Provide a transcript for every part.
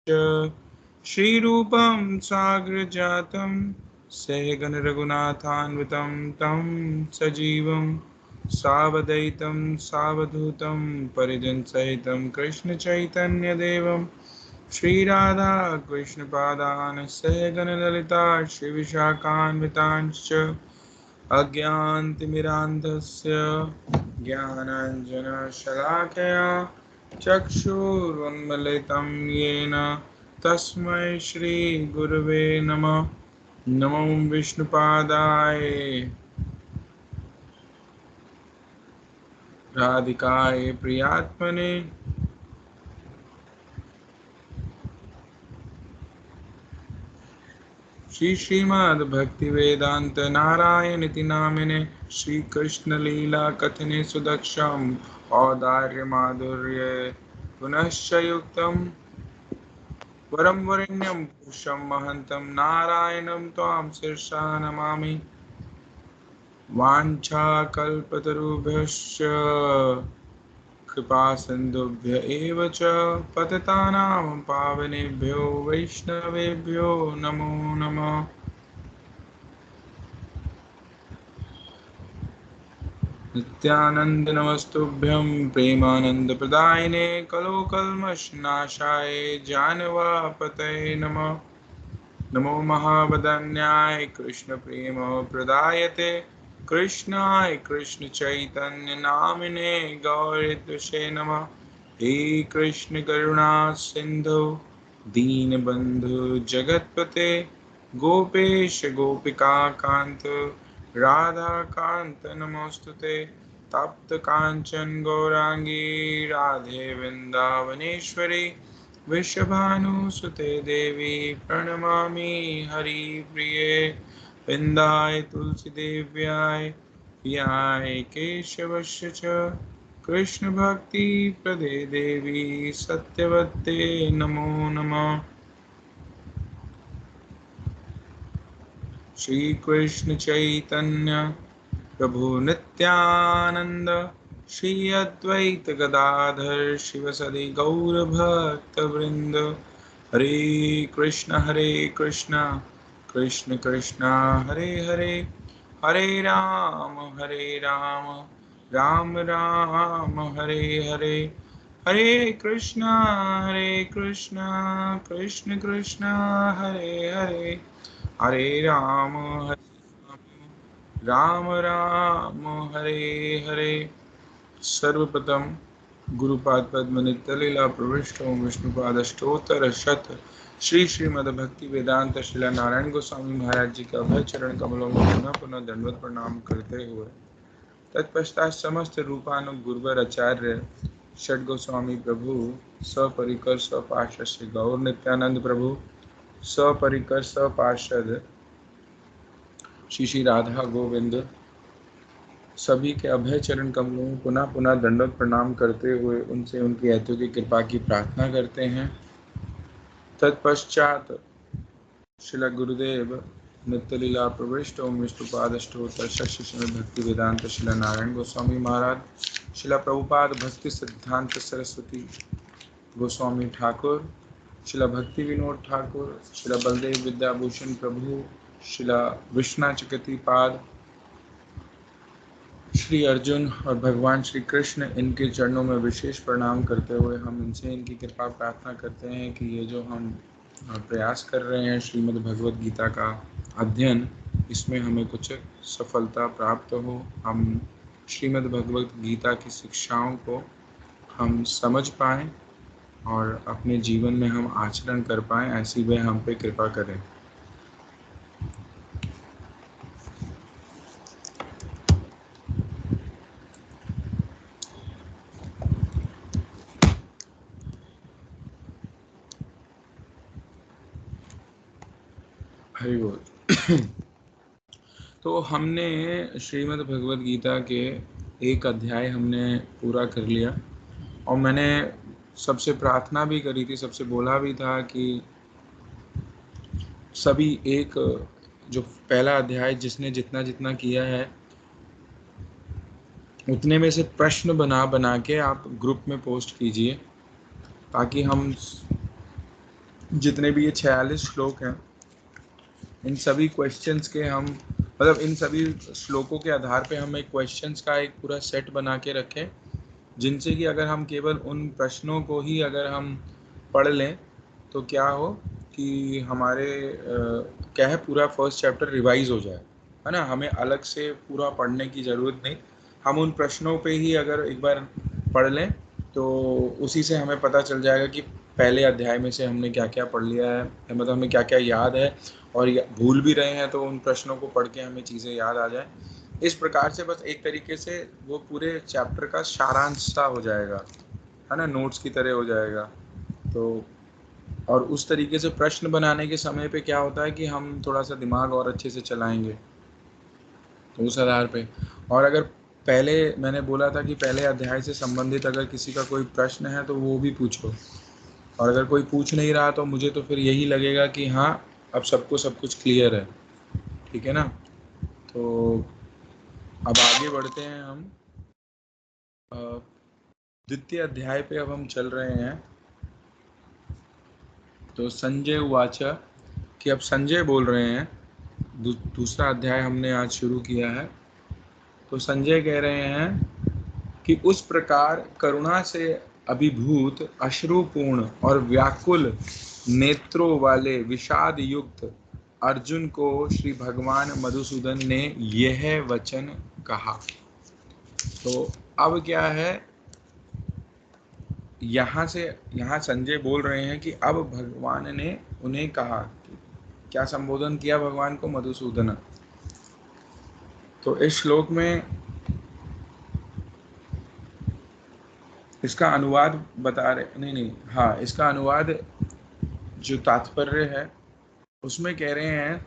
श्रीरूपं साग्रजातं सहगण रघुनाथान्वितं तं सजीवं सावधैतं सावधूतं परिजनसहितं कृष्णचैतन्यदेवं श्रीराधा कृष्णपादान् सहगण ललिता श्रीविशाखान्वितांश्च अज्ञानतिमिरान्धस्य ज्ञानाञ्जनशलाकया चक्षुरुन्मीलितं येन तस्मै श्रीगुरवे नमः। नमो विष्णुपादाय राधिकाय प्रियात्मने श्रीमद्भक्तिवेदान्त नारायणीति नामिने श्रीकृष्ण लीला कथने सुदक्षम औदार्य माधुर्य पुनश्च युक्तम् वरं वरेण्यं पुरुषं महन्तं नारायणं त्वां शिरसा नमामि। वाञ्छाकल्पतरुभ्यश्च कृपासिन्धुभ्य एव च पतितानां पावनेभ्यो वैष्णवेभ्यो नमो नमः। नित्यानंद नमस्तुभ्यं प्रेमानंदप्रदायिने कलोकल्मषनाशाय जानवापतये नमः। नमो महावदन्याय कृष्णप्रेमप्रदायते कृष्णाय कृष्णचैतन्यनामिने गौरद्वषे नमः। हे कृष्ण करुणा सिन्धु दीनबन्धु जगत्पते गोपेश गोपिकान्त राधाकान्त नमोस्तुते। तप्त कांचन गौरांगी राधे वृंदावनेश्वरी वृषभानुसुते देवी प्रणमामि हरिप्रिये। वृन्दाय तुलसीदेव्याय पियाय केशवस्य च कृष्णभक्तिप्रदे देवी सत्यवते नमो नमः। श्रीकृष्ण चैतन्य प्रभु नित्यानंद श्री अद्वैत गदाधर शिवसदि गौरभक्तवृंद। हरे कृष्ण कृष्ण कृष्ण हरे हरे, हरे राम राम राम हरे हरे। हरे कृष्ण कृष्ण कृष्ण हरे हरे, हरे राम राम राम हरे हरे। सर्वप्रथम गुरुपाद पद्म नित्यलीला प्रविष्ट विष्णुपाद अष्टोत्तर शत श्री श्रीमद्भक्ति वेदांत श्रीला नारायण गोस्वामी महाराज जी के अभय चरण कमलों में पुनः पुनः दंडवत प्रणाम करते हुए तत्पश्चात समस्त रूपानुग गुरुवर आचार्य षड गोस्वामी प्रभु सपरिकर सपार्षद श्री गौर नित्यानंद प्रभु सपरिकर सपार्षद श्री श्री राधा गोविंद सभी के अभय चरण कमलों में पुनः पुनः दंडवत प्रणाम करते हुए उनसे उनकी अतुल्य कृपा की प्रार्थना करते हैं। तत्पश्चात श्रील गुरुदेव नित्यलीला प्रविष्ट ओम विष्णुपाद अष्टोत्तर शक्ति श्रीमद् भक्ति वेदांत श्रील नारायण गोस्वामी महाराज श्रील प्रभुपाद भक्ति सिद्धांत सरस्वती गोस्वामी ठाकुर श्रील भक्ति विनोद ठाकुर श्रील बलदेव विद्याभूषण प्रभु श्रील विश्वनाथ चक्रवर्ती पाद श्री अर्जुन और भगवान श्री कृष्ण, इनके चरणों में विशेष प्रणाम करते हुए हम इनसे इनकी कृपा प्रार्थना करते हैं कि ये जो हम प्रयास कर रहे हैं श्रीमद् भगवद गीता का अध्ययन, इसमें हमें कुछ सफलता प्राप्त हो, हम श्रीमद् भगवद गीता की शिक्षाओं को हम समझ पाएँ और अपने जीवन में हम आचरण कर पाएँ, ऐसी वे हम पे कृपा करें। हरि बोल। तो हमने श्रीमद् भगवद गीता के एक अध्याय हमने पूरा कर लिया और मैंने सबसे प्रार्थना भी करी थी, सबसे बोला भी था कि सभी एक जो पहला अध्याय जिसने जितना जितना किया है उतने में से प्रश्न बना के आप ग्रुप में पोस्ट कीजिए ताकि हम जितने भी ये 46 श्लोक हैं, इन सभी क्वेश्चंस के हम मतलब इन सभी श्लोकों के आधार पे हम एक क्वेश्चंस का एक पूरा सेट बना के रखें, जिनसे कि अगर हम केवल उन प्रश्नों को ही अगर हम पढ़ लें तो क्या हो कि हमारे क्या है पूरा फर्स्ट चैप्टर रिवाइज हो जाए, है ना। हमें अलग से पूरा पढ़ने की ज़रूरत नहीं, हम उन प्रश्नों पे ही अगर एक बार पढ़ लें तो उसी से हमें पता चल जाएगा कि पहले अध्याय में से हमने क्या क्या पढ़ लिया है, मतलब हमें क्या क्या याद है, और भूल भी रहे हैं तो उन प्रश्नों को पढ़ के हमें चीज़ें याद आ जाए। इस प्रकार से बस एक तरीके से वो पूरे चैप्टर का सारांश सा हो जाएगा, है ना, नोट्स की तरह हो जाएगा। तो और उस तरीके से प्रश्न बनाने के समय पे क्या होता है कि हम थोड़ा सा दिमाग और अच्छे से चलाएंगे, तो उस आधार पे। और अगर पहले मैंने बोला था कि पहले अध्याय से संबंधित अगर किसी का कोई प्रश्न है तो वो भी पूछो, और अगर कोई पूछ नहीं रहा तो मुझे तो फिर यही लगेगा कि हाँ अब सबको सब कुछ क्लियर है, ठीक है ना। तो अब आगे बढ़ते हैं हम। द्वितीय अध्याय पे अब हम चल रहे हैं। तो संजय उवाच, कि अब संजय बोल रहे हैं, दूसरा अध्याय हमने आज शुरू किया है। तो संजय कह रहे हैं कि उस प्रकार करुणा से अभिभूत अश्रुपूर्ण और व्याकुल नेत्रों वाले विषाद युक्त अर्जुन को श्री भगवान मधुसूदन ने यह वचन कहा। तो अब क्या है, यहाँ संजय बोल रहे हैं कि अब भगवान ने उन्हें कहा, क्या संबोधन किया भगवान को, मधुसूदन। तो इस श्लोक में इसका अनुवाद बता रहे, नहीं, हाँ, इसका अनुवाद जो तात्पर्य है उसमें कह रहे हैं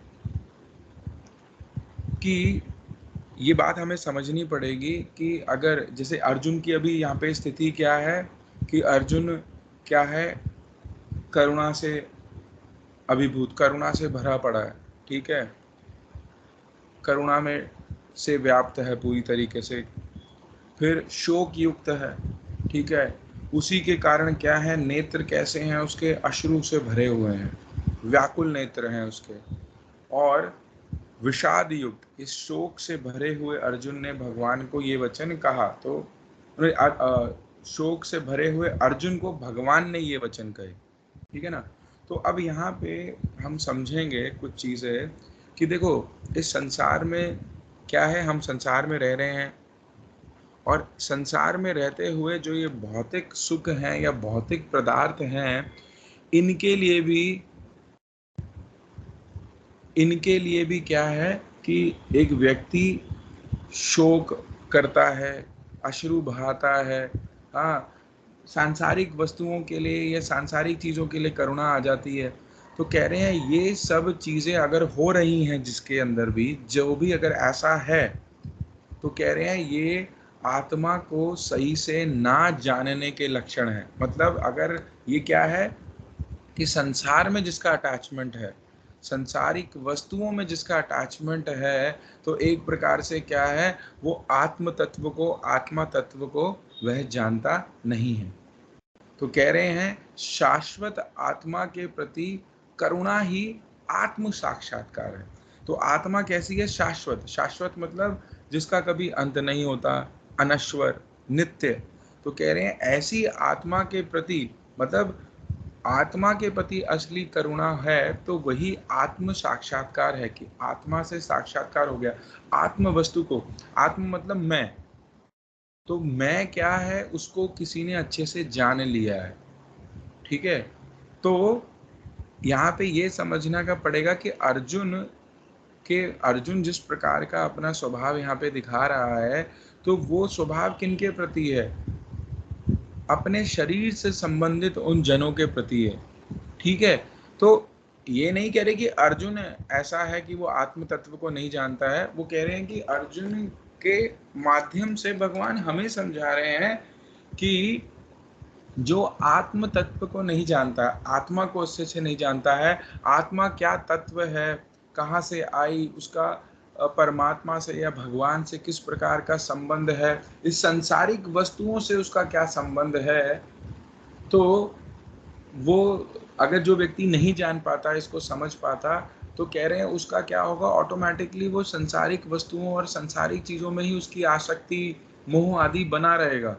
कि ये बात हमें समझनी पड़ेगी कि अगर जैसे अर्जुन की अभी यहाँ पे स्थिति क्या है कि अर्जुन क्या है, करुणा से अभिभूत, करुणा से भरा पड़ा है, ठीक है, करुणा में से व्याप्त है पूरी तरीके से, फिर शोक युक्त है, ठीक है, उसी के कारण क्या है, नेत्र कैसे हैं उसके, अश्रु से भरे हुए हैं, व्याकुल नेत्र हैं उसके, और विषाद युक्त, इस शोक से भरे हुए अर्जुन ने भगवान को ये वचन कहा। तो शोक से भरे हुए अर्जुन को भगवान ने ये वचन कहे, ठीक है ना। तो अब यहाँ पे हम समझेंगे कुछ चीज़ें कि देखो इस संसार में क्या है, हम संसार में रह रहे हैं, और संसार में रहते हुए जो ये भौतिक सुख हैं या भौतिक पदार्थ हैं, इनके लिए भी इनके लिए भी क्या है कि एक व्यक्ति शोक करता है, अश्रु बहाता है, हाँ, सांसारिक वस्तुओं के लिए या सांसारिक चीज़ों के लिए करुणा आ जाती है। तो कह रहे हैं ये सब चीज़ें अगर हो रही हैं जिसके अंदर भी, जो भी अगर ऐसा है, तो कह रहे हैं ये आत्मा को सही से ना जानने के लक्षण है। मतलब अगर ये क्या है कि संसार में जिसका अटैचमेंट है, संसारिक वस्तुओं में जिसका अटैचमेंट है, तो एक प्रकार से क्या है, वो आत्म तत्व को, आत्मा तत्व को वह जानता नहीं है। तो कह रहे हैं शाश्वत आत्मा के प्रति करुणा ही आत्म साक्षात्कार है। तो आत्मा कैसी है, शाश्वत, शाश्वत मतलब जिसका कभी अंत नहीं होता, अनश्वर, नित्य। तो कह रहे हैं ऐसी आत्मा के प्रति, मतलब आत्मा के प्रति असली करुणा है तो वही आत्म साक्षात्कार है, कि आत्मा से साक्षात्कार हो गया आत्म वस्तु को। आत्म मतलब मैं, तो मैं क्या है उसको किसी ने अच्छे से जान लिया है, ठीक है। तो यहाँ पे ये समझना का पड़ेगा कि अर्जुन जिस प्रकार का अपना स्वभाव यहाँ पे दिखा रहा है, तो वो स्वभाव किनके प्रति है, अपने शरीर से संबंधित उन जनों के प्रति है, ठीक है। तो ये नहीं कह रहे कि अर्जुन ऐसा है कि वो आत्म तत्व को नहीं जानता है, वो कह रहे हैं कि अर्जुन के माध्यम से भगवान हमें समझा रहे हैं कि जो आत्म तत्व को नहीं जानता, आत्मा को उससे से नहीं जानता है, आत्मा क्या तत्व है, कहाँ से आई, उसका परमात्मा से या भगवान से किस प्रकार का संबंध है, इस संसारिक वस्तुओं से उसका क्या संबंध है, तो वो अगर जो व्यक्ति नहीं जान पाता, इसको समझ पाता, तो कह रहे हैं उसका क्या होगा, ऑटोमेटिकली वो संसारिक वस्तुओं और संसारिक चीजों में ही उसकी आसक्ति, मोह आदि बना रहेगा।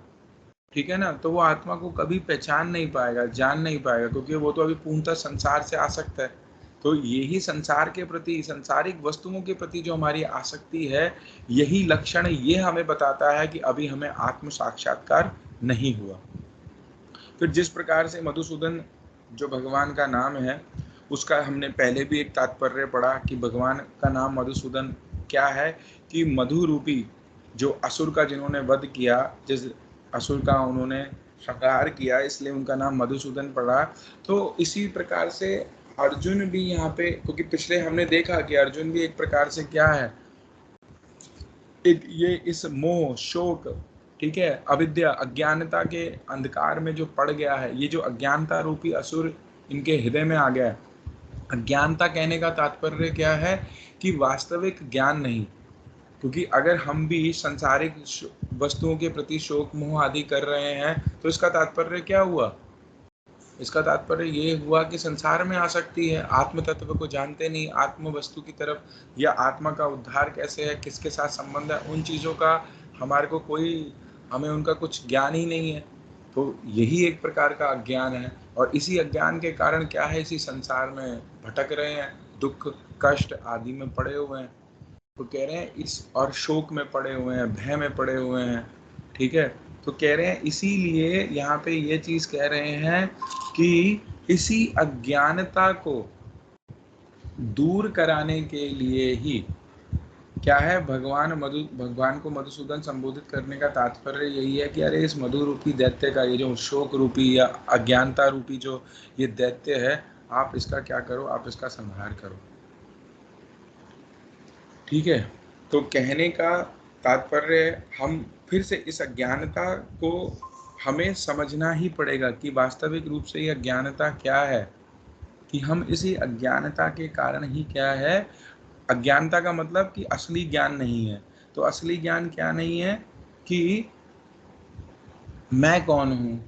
ठीक है ना, तो वो आत्मा को कभी पहचान नहीं पाएगा, जान नहीं पाएगा, क्योंकि वो तो अभी पूर्णतः संसार से आसक्त है। तो यही संसार के प्रति, संसारिक वस्तुओं के प्रति जो हमारी आसक्ति है, यही लक्षण ये हमें बताता है कि अभी हमें आत्म साक्षात्कार नहीं हुआ। फिर जिस प्रकार से मधुसूदन जो भगवान का नाम है, उसका हमने पहले भी एक तात्पर्य पढ़ा कि भगवान का नाम मधुसूदन क्या है, कि मधु रूपी जो असुर का जिन्होंने वध किया, जिस असुर का उन्होंने संहार किया, इसलिए उनका नाम मधुसूदन पड़ा। तो इसी प्रकार से अर्जुन भी यहाँ पे, क्योंकि पिछले हमने देखा कि अर्जुन भी एक प्रकार से क्या है, एक ये इस मोह, शोक, ठीक है, अविद्या, अज्ञानता के अंधकार में जो पड़ गया है, ये जो अज्ञानता रूपी असुर इनके हृदय में आ गया है। अज्ञानता कहने का तात्पर्य क्या है, कि वास्तविक ज्ञान नहीं। क्योंकि अगर हम भी संसारिक वस्तुओं के प्रति शोक मोह आदि कर रहे हैं, तो इसका तात्पर्य क्या हुआ, इसका तात्पर्य ये हुआ कि संसार में आसक्ति है, आत्म तत्व को जानते नहीं, आत्म वस्तु की तरफ, या आत्मा का उद्धार कैसे है, किसके साथ संबंध है, उन चीज़ों का हमारे को कोई, हमें उनका कुछ ज्ञान ही नहीं है। तो यही एक प्रकार का अज्ञान है, और इसी अज्ञान के कारण क्या है, इसी संसार में भटक रहे हैं, दुख कष्ट आदि में पड़े हुए हैं। तो कह रहे हैं इस, और शोक में पड़े हुए हैं, भय में पड़े हुए हैं। ठीक है, तो कह रहे हैं इसीलिए यहाँ पे ये चीज कह रहे हैं कि इसी अज्ञानता को दूर कराने के लिए ही क्या है, भगवान को मधुसूदन संबोधित करने का तात्पर्य यही है कि अरे इस मधु रूपी दैत्य का, ये जो शोक रूपी या अज्ञानता रूपी जो ये दैत्य है, आप इसका क्या करो, आप इसका संहार करो। ठीक है, तो कहने का तात्पर्य, हम फिर से इस अज्ञानता को हमें समझना ही पड़ेगा कि वास्तविक रूप से यह अज्ञानता क्या है, कि हम इसी अज्ञानता के कारण ही क्या है, अज्ञानता का मतलब कि असली ज्ञान नहीं है। तो असली ज्ञान क्या नहीं है, कि मैं कौन हूँ।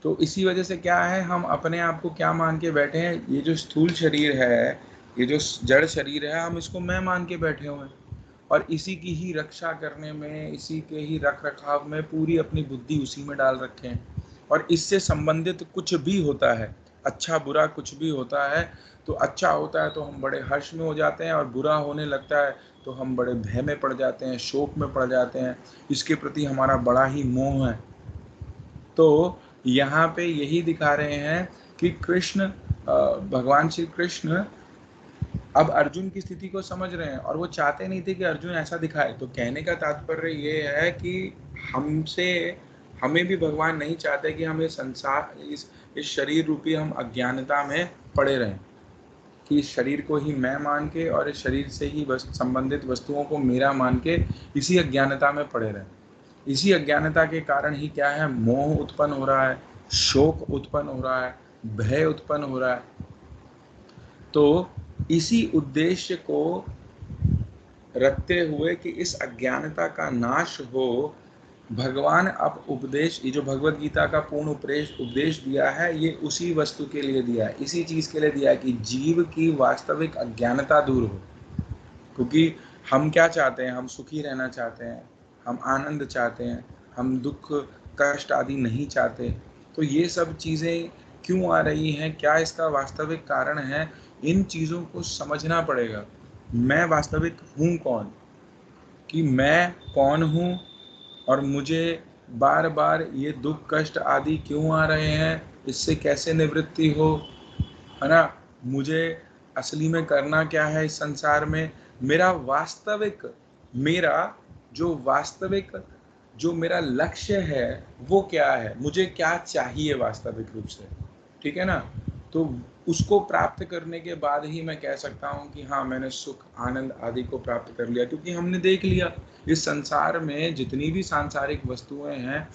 तो इसी वजह से क्या है, हम अपने आप को क्या मान के बैठे हैं, ये जो स्थूल शरीर है, ये जो जड़ शरीर है, हम इसको मैं मान के बैठे हुए हैं, और इसी की ही रक्षा करने में, इसी के ही रख रखाव में पूरी अपनी बुद्धि उसी में डाल रखे हैं। और इससे संबंधित कुछ भी होता है, अच्छा बुरा कुछ भी होता है, तो अच्छा होता है तो हम बड़े हर्ष में हो जाते हैं, और बुरा होने लगता है तो हम बड़े भय में पड़ जाते हैं, शोक में पड़ जाते हैं, इसके प्रति हमारा बड़ा ही मोह है। तो यहाँ पे यही दिखा रहे हैं कि कृष्ण, भगवान श्री कृष्ण अब अर्जुन की स्थिति को समझ रहे हैं, और वो चाहते नहीं थे कि अर्जुन ऐसा दिखाए। तो कहने का तात्पर्य ये है कि हमसे, हमें भी भगवान नहीं चाहते कि हम इस संसार, इस शरीर रूपी हम अज्ञानता में पड़े रहें, कि इस शरीर को ही मैं मान के, और इस शरीर से ही संबंधित वस्तुओं को मेरा मान के इसी अज्ञानता में पड़े रहें। इसी अज्ञानता के कारण ही क्या है, मोह उत्पन्न हो रहा है, शोक उत्पन्न हो रहा है, भय उत्पन्न हो रहा है। तो इसी उद्देश्य को रखते हुए कि इस अज्ञानता का नाश हो, भगवान अब उपदेश, ये जो भगवत गीता का पूर्ण उपदेश दिया है, ये उसी वस्तु के लिए दिया है, इसी चीज के लिए दिया है कि जीव की वास्तविक अज्ञानता दूर हो। क्योंकि हम क्या चाहते हैं, हम सुखी रहना चाहते हैं, हम आनंद चाहते हैं, हम दुख कष्ट आदि नहीं चाहते। तो ये सब चीज़ें क्यों आ रही हैं, क्या इसका वास्तविक कारण है, इन चीज़ों को समझना पड़ेगा। मैं वास्तविक हूँ कौन, कि मैं कौन हूँ, और मुझे बार बार ये दुख कष्ट आदि क्यों आ रहे हैं, इससे कैसे निवृत्ति हो, है ना, मुझे असली में करना क्या है इस संसार में, मेरा वास्तविक, मेरा जो वास्तविक, जो मेरा लक्ष्य है वो क्या है, मुझे क्या चाहिए वास्तविक रूप से। ठीक है ना, तो उसको प्राप्त करने के बाद ही मैं कह सकता हूँ कि हाँ, मैंने सुख आनंद आदि को प्राप्त कर लिया। क्योंकि हमने देख लिया इस संसार में जितनी भी सांसारिक वस्तुएं हैं,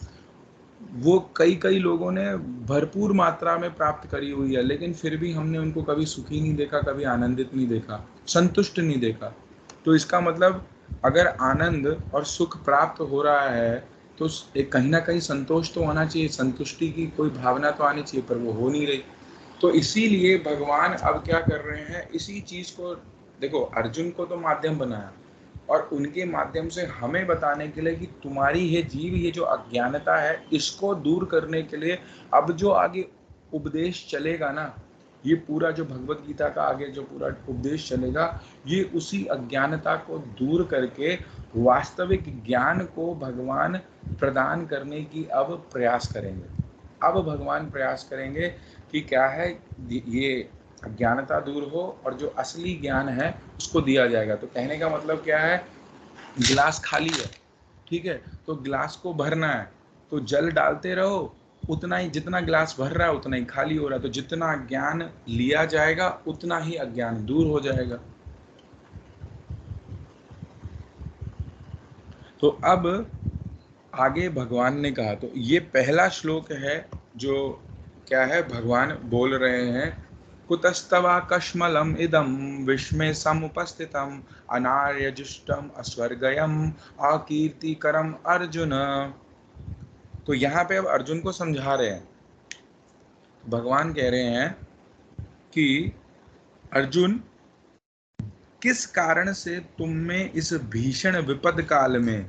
वो कई कई लोगों ने भरपूर मात्रा में प्राप्त करी हुई है, लेकिन फिर भी हमने उनको कभी सुखी नहीं देखा, कभी आनंदित नहीं देखा, संतुष्ट नहीं देखा। तो इसका मतलब अगर आनंद और सुख प्राप्त हो रहा है, तो एक कहीं ना कहीं संतोष तो होना चाहिए, संतुष्टि की कोई भावना तो आनी चाहिए, पर वो हो नहीं रही। तो इसीलिए भगवान अब क्या कर रहे हैं, इसी चीज को देखो, अर्जुन को तो माध्यम बनाया और उनके माध्यम से हमें बताने के लिए कि तुम्हारी ये जीव, ये जो अज्ञानता है, इसको दूर करने के लिए अब जो आगे उपदेश चलेगा ना, ये पूरा जो भगवत गीता का आगे जो पूरा उपदेश चलेगा, ये उसी अज्ञानता को दूर करके वास्तविक ज्ञान को भगवान प्रदान करने की अब प्रयास करेंगे। अब भगवान प्रयास करेंगे कि क्या है, ये अज्ञानता दूर हो और जो असली ज्ञान है उसको दिया जाएगा। तो कहने का मतलब क्या है, गिलास खाली है, ठीक है, तो गिलास को भरना है, तो जल डालते रहो, उतना ही जितना गिलास भर रहा है उतना ही खाली हो रहा है, तो जितना ज्ञान लिया जाएगा उतना ही अज्ञान दूर हो जाएगा। तो अब आगे भगवान ने कहा, तो ये पहला श्लोक है जो क्या है, भगवान बोल रहे हैं, कुतस्तवा कश्मलम इदम विश्मे समुपस्थितम अनार्यजुष्टम अस्वर्गयम अकीर्तिकरम अर्जुन। तो यहाँ पे अब अर्जुन को समझा रहे हैं, भगवान कह रहे हैं कि अर्जुन, किस कारण से तुम में इस भीषण विपद काल में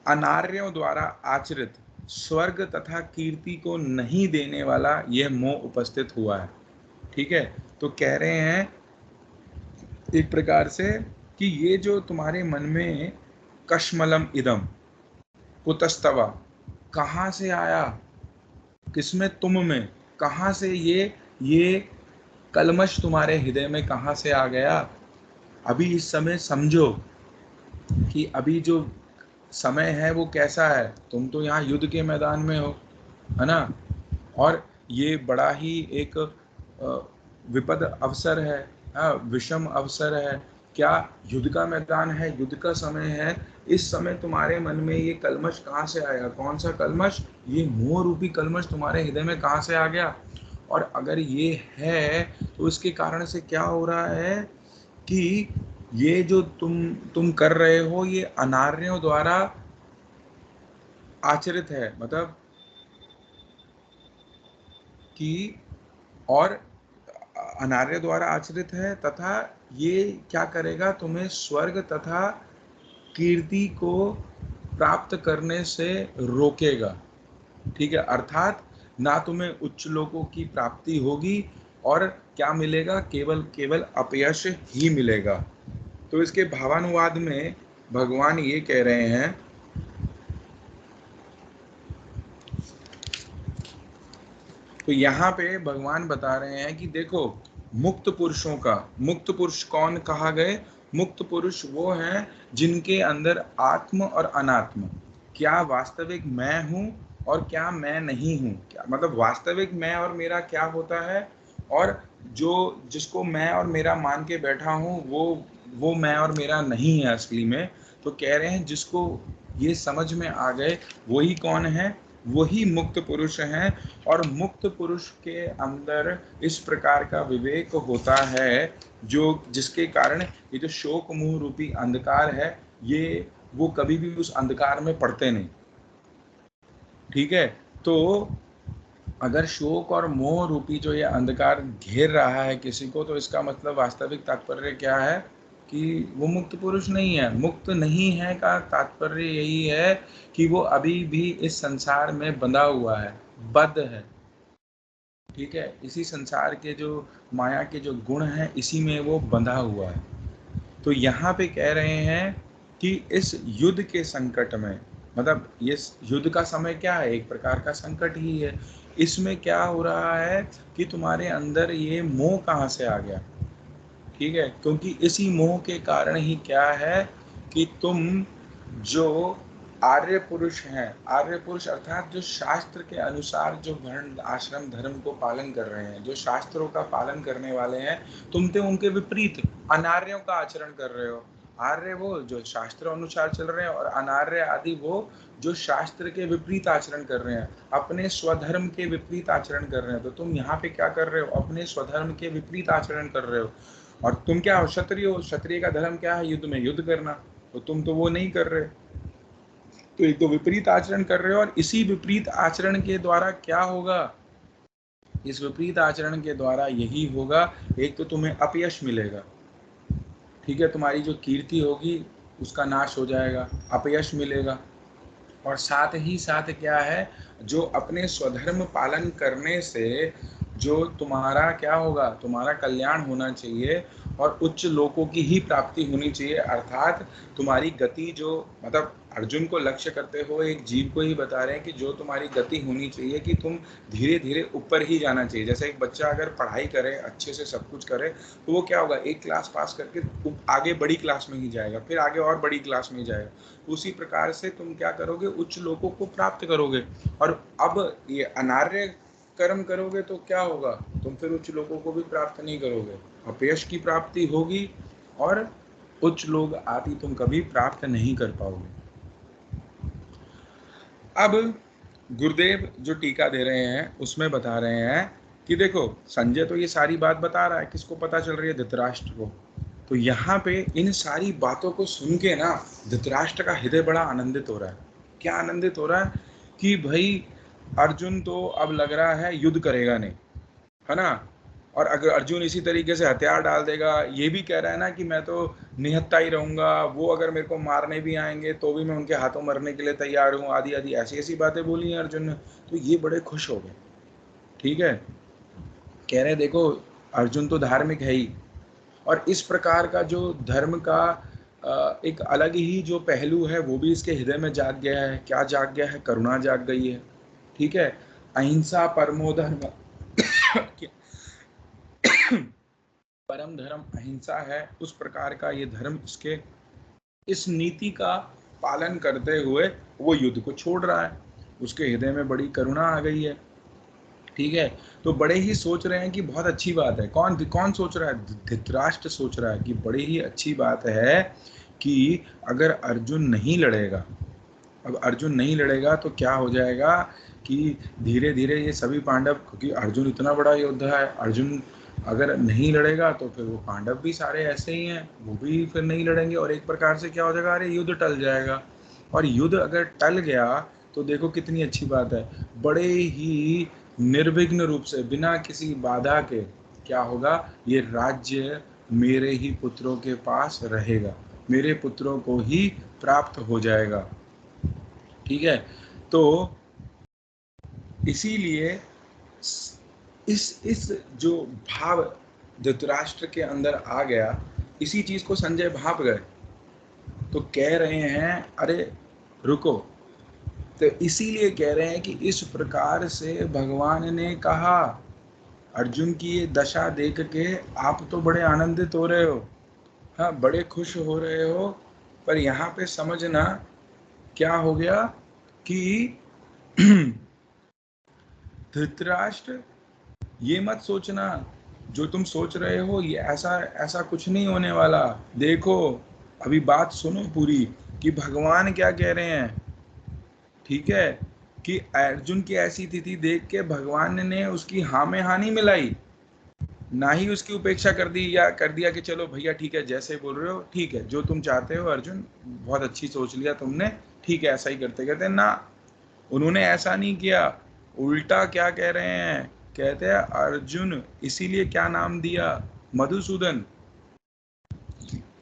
अनार्यों द्वारा आचरित स्वर्ग तथा कीर्ति को नहीं देने वाला यह मोह उपस्थित हुआ है। ठीक है, तो कह रहे हैं एक प्रकार से कि ये जो तुम्हारे मन में कश्मलम इदम, कुतस्तवा, कहाँ से आया, किसमें, तुम में, कहाँ से ये कलमश तुम्हारे हृदय में कहाँ से आ गया। अभी इस समय समझो कि अभी जो समय है वो कैसा है, तुम तो यहाँ युद्ध के मैदान में हो, है ना, और ये बड़ा ही एक विपद अवसर है, विषम अवसर है, क्या युद्ध का मैदान है, युद्ध का समय है। इस समय तुम्हारे मन में ये कलमश कहाँ से आया, कौन सा कलमश, ये मोह रूपी कलमश तुम्हारे हृदय में कहाँ से आ गया। और अगर ये है तो इसके कारण से क्या हो रहा है कि ये जो तुम कर रहे हो ये अनार्यों द्वारा आचरित है, मतलब कि, और अनार्य द्वारा आचरित है, तथा ये क्या करेगा, तुम्हें स्वर्ग तथा कीर्ति को प्राप्त करने से रोकेगा। ठीक है, अर्थात ना तुम्हें उच्च लोकों की प्राप्ति होगी और क्या मिलेगा, केवल केवल अपयश ही मिलेगा। तो इसके भावानुवाद में भगवान ये कह रहे हैं, तो यहाँ पे भगवान बता रहे हैं कि देखो, मुक्त पुरुषों का, मुक्त पुरुष कौन कहा गए, मुक्त पुरुष वो हैं जिनके अंदर आत्म और अनात्म, क्या वास्तविक मैं हूँ और क्या मैं नहीं हूँ, क्या मतलब वास्तविक मैं और मेरा क्या होता है, और जो जिसको मैं और मेरा मान के बैठा हूँ वो मैं और मेरा नहीं है असली में। तो कह रहे हैं जिसको ये समझ में आ गए वही कौन है, वही मुक्त पुरुष हैं। और मुक्त पुरुष के अंदर इस प्रकार का विवेक होता है जो जिसके कारण ये जो शोक मोह रूपी अंधकार है, ये वो कभी भी उस अंधकार में पड़ते नहीं। ठीक है, तो अगर शोक और मोह रूपी जो ये अंधकार घेर रहा है किसी को, तो इसका मतलब वास्तविक तात्पर्य क्या है कि वो मुक्त पुरुष नहीं है। मुक्त नहीं है का तात्पर्य यही है कि वो अभी भी इस संसार में बंधा हुआ है, बद्ध है। ठीक है, इसी संसार के जो माया के जो गुण हैं इसी में वो बंधा हुआ है। तो यहाँ पे कह रहे हैं कि इस युद्ध के संकट में, मतलब ये युद्ध का समय क्या है, एक प्रकार का संकट ही है। इसमें क्या हो रहा है कि तुम्हारे अंदर ये मोह कहाँ से आ गया। ठीक है, क्योंकि इसी मोह के कारण ही क्या है कि तुम जो आर्य पुरुष हैं, आर्य पुरुष अर्थात जो शास्त्र के अनुसार जो वर्ण आश्रम धर्म को पालन कर रहे हैं, जो शास्त्रों का पालन करने वाले हैं, तुम तो उनके विपरीत अनार्यों का आचरण कर रहे हो। आर्य वो जो शास्त्र अनुसार चल रहे हैं और अनार्य आदि वो जो शास्त्र के विपरीत आचरण कर रहे हैं, अपने स्वधर्म के विपरीत आचरण कर रहे हैं। तो तुम यहाँ पे क्या कर रहे हो, अपने स्वधर्म के विपरीत आचरण कर रहे हो। और तुम क्या हो, क्षत्रिय हो, क्षत्रिय का धर्म क्या है, युद्ध में युद्ध करना, तो तुम तो वो नहीं कर रहे। तो एक तो विपरीत आचरण कर रहे हो, और इसी विपरीत आचरण के द्वारा क्या होगा इस विपरीत आचरण के द्वारा यही होगा, एक तो तुम्हें अपयश मिलेगा, ठीक है, तुम्हारी जो कीर्ति होगी उसका नाश हो जाएगा, अपयश मिलेगा। और साथ ही साथ क्या है, जो अपने स्वधर्म पालन करने से जो तुम्हारा क्या होगा, तुम्हारा कल्याण होना चाहिए और उच्च लोकों की ही प्राप्ति होनी चाहिए। अर्थात तुम्हारी गति जो, मतलब अर्जुन को लक्ष्य करते हो, एक जीव को ही बता रहे हैं कि जो तुम्हारी गति होनी चाहिए कि तुम धीरे धीरे ऊपर ही जाना चाहिए। जैसे एक बच्चा अगर पढ़ाई करे, अच्छे से सब कुछ करे, तो वो क्या होगा, एक क्लास पास करके आगे बड़ी क्लास में ही जाएगा, फिर आगे और बड़ी क्लास में जाएगा। उसी प्रकार से तुम क्या करोगे, उच्च लोकों को प्राप्त करोगे। और अब ये अनार्य कर्म करोगे तो क्या होगा, तुम फिर उच्च लोकों को भी प्राप्त नहीं करोगे, अपयश की प्राप्ति होगी और उच्च लोग आदि तुम कभी प्राप्त नहीं कर पाओगे। अब गुरुदेव जो टीका दे रहे हैं उसमें बता रहे हैं कि देखो, संजय तो ये सारी बात बता रहा है, किसको पता चल रही है, धृतराष्ट्र को। तो यहाँ पे इन सारी बातों को सुन के ना धृतराष्ट्र का हृदय बड़ा आनंदित हो रहा है। क्या आनंदित हो रहा है कि भाई अर्जुन तो अब लग रहा है युद्ध करेगा नहीं, है ना। और अगर अर्जुन इसी तरीके से हथियार डाल देगा, ये भी कह रहा है ना कि मैं तो निहत्था ही रहूंगा, वो अगर मेरे को मारने भी आएंगे तो भी मैं उनके हाथों मरने के लिए तैयार हूँ, आदि आदि ऐसी ऐसी बातें बोली हैं अर्जुन ने। तो ये बड़े खुश हो गए, ठीक है। कह रहे देखो अर्जुन तो धार्मिक है ही, और इस प्रकार का जो धर्म का एक अलग ही जो पहलू है वो भी इसके हृदय में जाग गया है। क्या जाग गया है, करुणा जाग गई है, ठीक है। अहिंसा परमो धर्म परम धर्म अहिंसा है, उस प्रकार का ये धर्म, इसके इस नीति का पालन करते हुए वो युद्ध को छोड़ रहा है, उसके हृदय में बड़ी करुणा आ गई है, ठीक है। तो बड़े ही सोच रहे हैं कि बहुत अच्छी बात है। कौन कौन सोच रहा है, धृतराष्ट्र सोच रहा है कि बड़ी ही अच्छी बात है कि अगर अर्जुन नहीं लड़ेगा, अब अर्जुन नहीं लड़ेगा तो क्या हो जाएगा कि धीरे धीरे ये सभी पांडव, क्योंकि अर्जुन इतना बड़ा योद्धा है, अर्जुन अगर नहीं लड़ेगा तो फिर वो पांडव भी सारे ऐसे ही हैं, वो भी फिर नहीं लड़ेंगे, और एक प्रकार से क्या हो जाएगा, अरे युद्ध टल जाएगा। और युद्ध अगर टल गया तो देखो कितनी अच्छी बात है, बड़े ही निर्विघ्न रूप से बिना किसी बाधा के क्या होगा, ये राज्य मेरे ही पुत्रों के पास रहेगा, मेरे पुत्रों को ही प्राप्त हो जाएगा, ठीक है। तो इसीलिए इस जो भाव धृतराष्ट्र के अंदर आ गया, इसी चीज को संजय भाप गए, तो कह रहे हैं अरे रुको। तो इसीलिए कह रहे हैं कि इस प्रकार से भगवान ने कहा, अर्जुन की ये दशा देख के आप तो बड़े आनंदित हो रहे हो, हाँ बड़े खुश हो रहे हो, पर यहाँ पे समझना क्या हो गया कि धृतराष्ट्र ये मत सोचना, जो तुम सोच रहे हो ये ऐसा ऐसा कुछ नहीं होने वाला। देखो अभी बात सुनो पूरी, कि भगवान क्या कह रहे हैं, ठीक है, कि अर्जुन की ऐसी स्थिति देख के भगवान ने उसकी हाँ में हाँ नहीं मिलाई, ना ही उसकी उपेक्षा कर दी या कर दिया कि चलो भैया ठीक है जैसे बोल रहे हो ठीक है, जो तुम चाहते हो अर्जुन, बहुत अच्छी सोच लिया तुमने, ठीक है ऐसा ही करते कहते ना। उन्होंने ऐसा नहीं किया, उल्टा क्या कह रहे हैं, कहते हैं अर्जुन, इसीलिए क्या नाम दिया, मधुसूदन,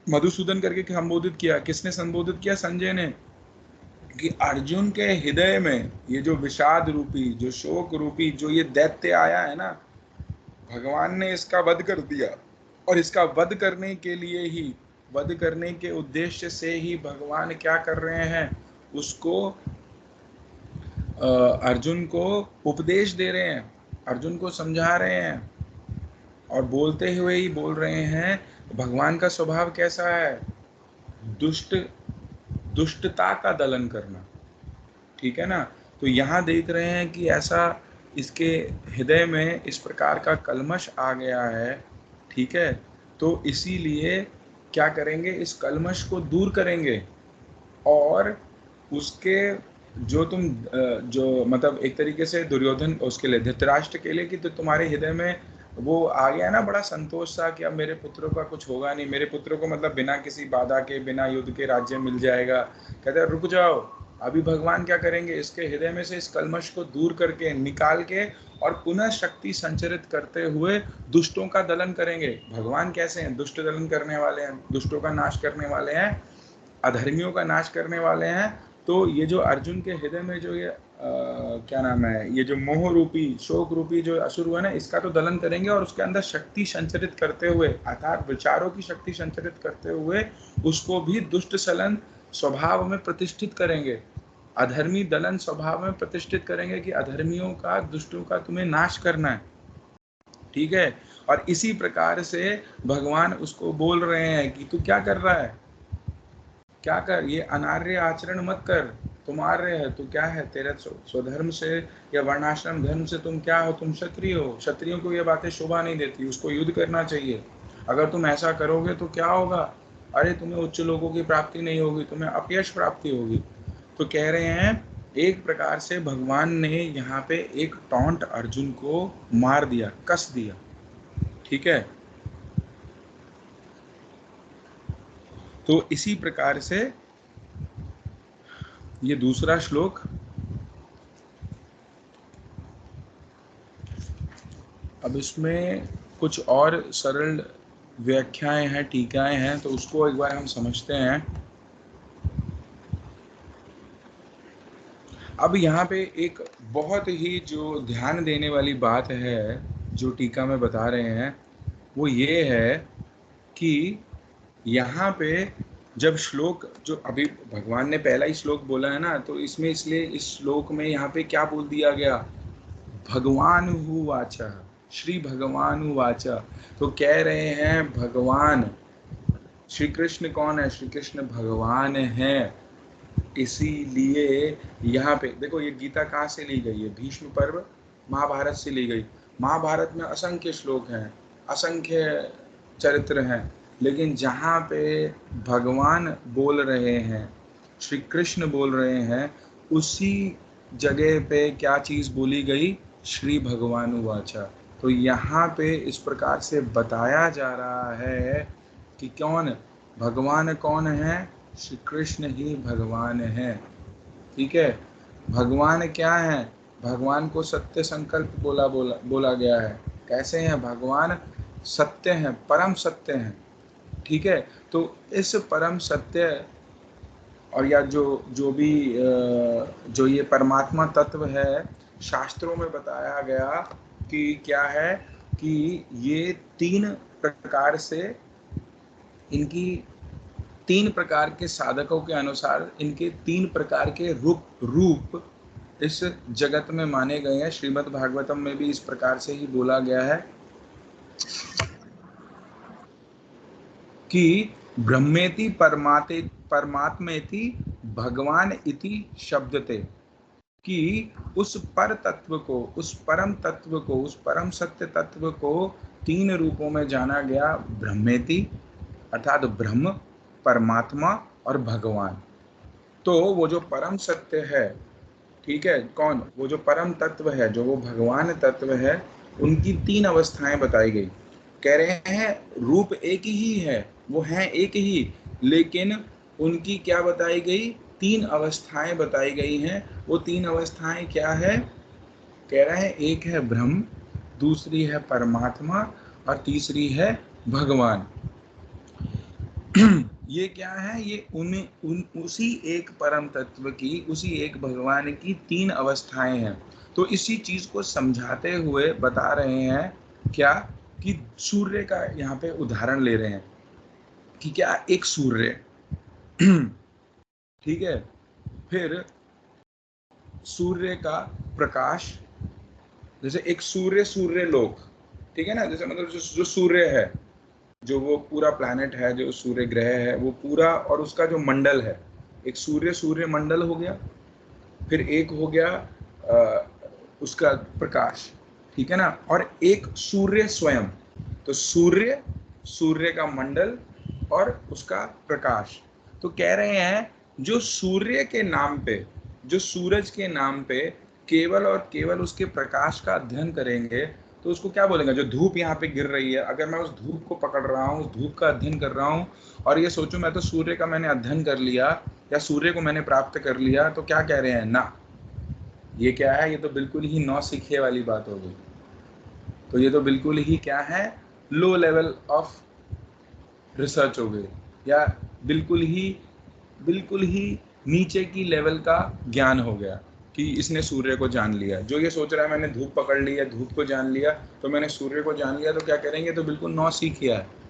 मधुसूदन करके संबोधित किया। किसने संबोधित किया, संजय ने, कि अर्जुन के हृदय में ये जो विषाद रूपी, जो शोक रूपी जो ये दैत्य आया है ना, भगवान ने इसका वध कर दिया, और इसका वध करने के लिए ही, वध करने के उद्देश्य से ही भगवान क्या कर रहे हैं, उसको अर्जुन को उपदेश दे रहे हैं, अर्जुन को समझा रहे हैं, और बोलते हुए ही बोल रहे हैं भगवान का स्वभाव कैसा है, दुष्ट दुष्टता का दलन करना, ठीक है ना। तो यहाँ देख रहे हैं कि ऐसा इसके हृदय में इस प्रकार का कल्मश आ गया है, ठीक है। तो इसीलिए क्या करेंगे, इस कल्मश को दूर करेंगे, और उसके जो तुम जो मतलब एक तरीके से दुर्योधन उसके लिए, धृतराष्ट्र के लिए, कि तो तुम्हारे हृदय में वो आ गया ना बड़ा संतोष सा कि अब मेरे पुत्रों का कुछ होगा नहीं, मेरे पुत्रों को मतलब बिना किसी बाधा के, बिना युद्ध के राज्य मिल जाएगा। कहते हैं रुक जाओ, अभी भगवान क्या करेंगे, इसके हृदय में से इस कल्मश को दूर करके निकाल के और पुनः शक्ति संचरित करते हुए दुष्टों का दलन करेंगे। भगवान कैसे हैं? दुष्ट दलन करने वाले हैं, दुष्टों का नाश करने वाले हैं, अधर्मियों का नाश करने वाले हैं। तो ये जो अर्जुन के हृदय में जो ये क्या नाम है, ये जो मोह रूपी शोक रूपी जो असुर हुआ ना, इसका तो दलन करेंगे और उसके अंदर शक्ति संचरित करते हुए, अर्थात विचारों की शक्ति संचरित करते हुए उसको भी दुष्ट सलन स्वभाव में प्रतिष्ठित करेंगे, अधर्मी दलन स्वभाव में प्रतिष्ठित करेंगे कि अधर्मियों का, दुष्टों का तुम्हें नाश करना है। ठीक है। और इसी प्रकार से भगवान उसको बोल रहे हैं कि तू क्या कर रहा है, क्या कर, ये अनार्य आचरण मत कर, तुम आर्य है, तू क्या है, तेरे स्वधर्म से या वर्णाश्रम धर्म से तुम क्या हो, तुम क्षत्रिय हो, क्षत्रियों को ये बातें शोभा नहीं देती, उसको युद्ध करना चाहिए, अगर तुम ऐसा करोगे तो क्या होगा, अरे तुम्हें उच्च लोगों की प्राप्ति नहीं होगी, तुम्हें अपयश प्राप्ति होगी। तो कह रहे हैं एक प्रकार से भगवान ने यहाँ पे एक टॉन्ट अर्जुन को मार दिया, कस दिया। ठीक है। तो इसी प्रकार से ये दूसरा श्लोक, अब इसमें कुछ और सरल व्याख्याएं हैं, टीकाएं हैं, तो उसको एक बार हम समझते हैं। अब यहाँ पे एक बहुत ही जो ध्यान देने वाली बात है जो टीका में बता रहे हैं, वो ये है कि यहाँ पे जब श्लोक, जो अभी भगवान ने पहला ही श्लोक बोला है ना, तो इसमें इसलिए इस श्लोक में यहाँ पे क्या बोल दिया गया, भगवान वाचा, श्री भगवान वाचा। तो कह रहे हैं भगवान श्री कृष्ण कौन है, श्री कृष्ण भगवान है। इसीलिए यहाँ पे देखो, ये गीता कहाँ से ली गई है, भीष्म पर्व महाभारत से ली गई। महाभारत में असंख्य श्लोक हैं, असंख्य चरित्र हैं, लेकिन जहाँ पे भगवान बोल रहे हैं, श्री कृष्ण बोल रहे हैं, उसी जगह पे क्या चीज बोली गई, श्री भगवान वाचा। तो यहाँ पे इस प्रकार से बताया जा रहा है कि कौन भगवान कौन है, श्री कृष्ण ही भगवान है। ठीक है। भगवान क्या है, भगवान को सत्य संकल्प बोला गया है। कैसे हैं भगवान, सत्य हैं, परम सत्य हैं। ठीक है। तो इस परम सत्य और या जो भी जो ये परमात्मा तत्व है, शास्त्रों में बताया गया कि क्या है, कि ये तीन प्रकार से, इनकी तीन प्रकार के साधकों के अनुसार इनके तीन प्रकार के रूप इस जगत में माने गए हैं। श्रीमद् भागवतम में भी इस प्रकार से ही बोला गया है कि ब्रह्मेति परमात्मेति भगवान इति शब्दते, कि उस पर तत्व को, उस परम तत्व को, उस परम सत्य तत्व को तीन रूपों में जाना गया, ब्रह्मेति अर्थात ब्रह्म, परमात्मा और भगवान। तो वो जो परम सत्य है, ठीक है, कौन, वो जो परम तत्व है, जो वो भगवान तत्व है, उनकी तीन अवस्थाएं बताई गई। कह रहे हैं रूप एक ही है, वो हैं एक ही, लेकिन उनकी क्या बताई गई, तीन अवस्थाएं बताई गई हैं। वो तीन अवस्थाएं क्या है, कह रहे हैं एक है ब्रह्म, दूसरी है परमात्मा और तीसरी है भगवान। ये क्या है, ये उसी एक परम तत्व की, उसी एक भगवान की तीन अवस्थाएं हैं। तो इसी चीज को समझाते हुए बता रहे हैं क्या, कि सूर्य का यहाँ पे उदाहरण ले रहे हैं कि क्या एक सूर्य ठीक है, फिर सूर्य का प्रकाश, जैसे एक सूर्य लोक, ठीक है ना, जैसे मतलब जो सूर्य है, जो वो पूरा प्लैनेट है, जो सूर्य ग्रह है, वो पूरा, और उसका जो मंडल है, एक सूर्य मंडल हो गया, फिर एक हो गया उसका प्रकाश, ठीक है ना, और एक सूर्य स्वयं। तो सूर्य का मंडल और उसका प्रकाश। तो कह रहे हैं जो सूर्य के नाम पे, जो सूरज के नाम पे केवल और केवल उसके प्रकाश का अध्ययन करेंगे, तो उसको क्या बोलेंगे, जो धूप यहाँ पे गिर रही है, अगर मैं उस धूप को पकड़ रहा हूँ, उस धूप का अध्ययन कर रहा हूँ, और ये सोचूं मैं तो सूर्य का मैंने अध्ययन कर लिया, या सूर्य को मैंने प्राप्त कर लिया, तो क्या कह रहे हैं ना, ये क्या है, ये तो बिल्कुल ही नौसिखिए वाली बात हो गई। तो ये तो बिल्कुल ही क्या है, लो लेवल ऑफ रिसर्च हो गई, या बिल्कुल ही नीचे की लेवल का ज्ञान हो गया कि इसने सूर्य को जान लिया। जो ये सोच रहा है मैंने धूप पकड़ ली है, धूप को जान लिया, तो मैंने सूर्य को जान लिया, तो क्या करेंगे, तो बिल्कुल नौसिखिया है।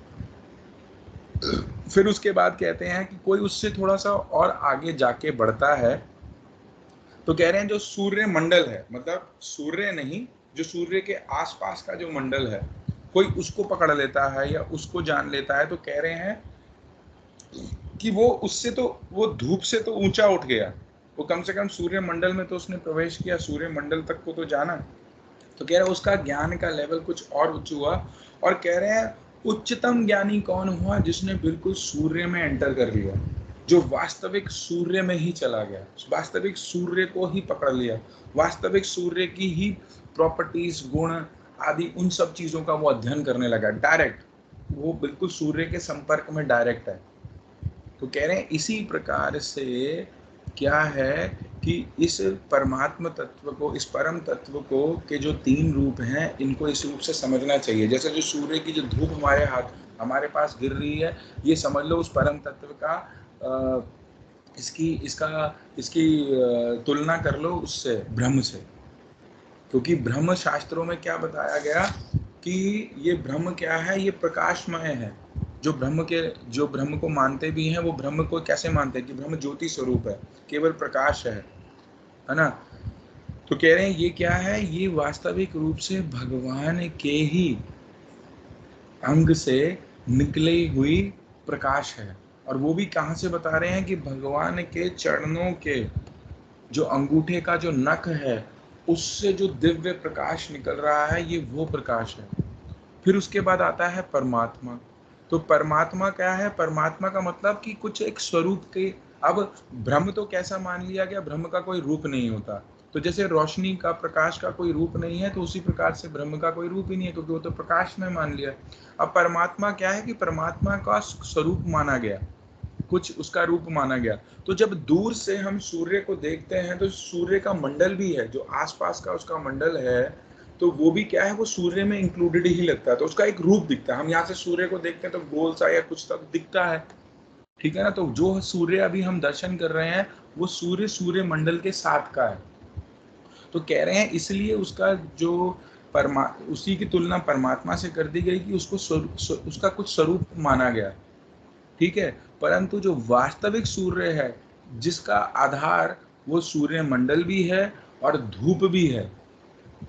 फिर उसके बाद कहते हैं कि कोई उससे थोड़ा सा और आगे जाके बढ़ता है, तो कह रहे हैं जो सूर्य मंडल है, मतलब सूर्य नहीं, जो सूर्य के आसपास का जो मंडल है, कोई उसको पकड़ लेता है या उसको जान लेता है, तो कह रहे हैं कि वो उससे तो, वो धूप से तो ऊंचा उठ गया, वो कम से कम सूर्य मंडल में तो उसने प्रवेश किया, सूर्य मंडल तक को तो जाना। तो कह रहे हैं उसका ज्ञान का लेवल कुछ और उच्च हुआ, और कह रहे हैं उच्चतम ज्ञानी कौन हुआ, जिसने बिल्कुल सूर्य में एंटर कर लिया, जो वास्तविक सूर्य में ही चला गया, वास्तविक सूर्य को ही पकड़ लिया, वास्तविक सूर्य की ही प्रॉपर्टीज, गुण आदि, उन सब चीजों का वो अध्ययन करने लगा डायरेक्ट, वो बिल्कुल सूर्य के संपर्क में डायरेक्ट है। तो कह रहे हैं इसी प्रकार से क्या है कि इस परमात्म तत्व को, इस परम तत्व को के जो तीन रूप हैं, इनको इस रूप से समझना चाहिए। जैसे जो सूर्य की जो धूप हमारे पास गिर रही है, ये समझ लो उस परम तत्व का, इसकी तुलना कर लो उससे, ब्रह्म से। क्योंकि ब्रह्म शास्त्रों में क्या बताया गया कि ये ब्रह्म क्या है, ये प्रकाशमय है। जो ब्रह्म को मानते भी हैं, वो ब्रह्म को कैसे मानते हैं कि ब्रह्म ज्योति स्वरूप है, केवल प्रकाश है ना। तो कह रहे हैं ये क्या है, ये वास्तविक रूप से भगवान के ही अंग से निकली हुई प्रकाश है। और वो भी कहाँ से बता रहे हैं कि भगवान के चरणों के जो अंगूठे का जो नख है, उससे जो दिव्य प्रकाश निकल रहा है, ये वो प्रकाश है। फिर उसके बाद आता है परमात्मा। तो परमात्मा क्या है, परमात्मा का मतलब कि कुछ एक स्वरूप के, अब ब्रह्म तो कैसा मान लिया गया, ब्रह्म का कोई रूप नहीं होता। तो जैसे रोशनी का, प्रकाश का कोई रूप नहीं है, तो उसी प्रकार से ब्रह्म का कोई रूप ही नहीं है, क्योंकि वो तो प्रकाश में मान लिया। अब परमात्मा क्या है कि परमात्मा का स्वरूप माना गया, कुछ उसका रूप माना गया। तो जब दूर से हम सूर्य को देखते हैं, तो सूर्य का मंडल भी है, जो आसपास का उसका मंडल है, तो वो भी क्या है, वो सूर्य में इंक्लूडेड ही लगता है। तो उसका एक रूप दिखता है, हम यहाँ से सूर्य को देखते हैं तो गोल सा या कुछ तक दिखता है, ठीक है ना। तो जो सूर्य अभी हम दर्शन कर रहे हैं, वो सूर्य मंडल के साथ का है। तो कह रहे हैं इसलिए उसका जो उसी की तुलना परमात्मा से कर दी गई कि उसको उसका कुछ स्वरूप माना गया, ठीक है। परंतु जो वास्तविक सूर्य है, जिसका आधार वो सूर्य मंडल भी है और धूप भी है,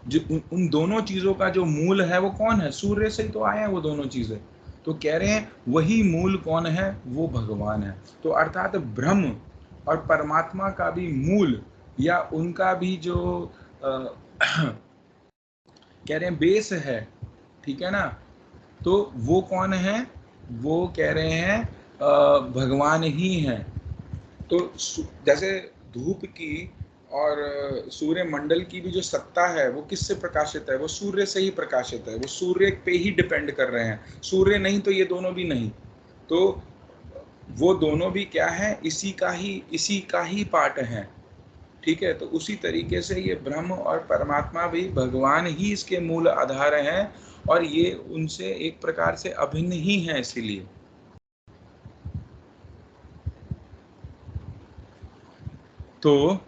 जो उन दोनों चीजों का जो मूल है, वो कौन है, सूर्य से ही तो आए हैं वो दोनों चीजें। तो कह रहे हैं वही मूल कौन है, वो भगवान है। तो अर्थात ब्रह्म और परमात्मा का भी मूल, या उनका भी जो कह रहे हैं बेस है, ठीक है ना। तो वो कौन है, वो कह रहे हैं भगवान ही हैं। तो जैसे धूप की और सूर्य मंडल की भी जो सत्ता है, वो किससे प्रकाशित है, वो सूर्य से ही प्रकाशित है, वो सूर्य पे ही डिपेंड कर रहे हैं। सूर्य नहीं तो ये दोनों भी नहीं। तो वो दोनों भी क्या है, इसी का ही पार्ट है, ठीक है। तो उसी तरीके से ये ब्रह्म और परमात्मा भी भगवान ही इसके मूल आधार हैं, और ये उनसे एक प्रकार से अभिन्न ही है। इसीलिए तो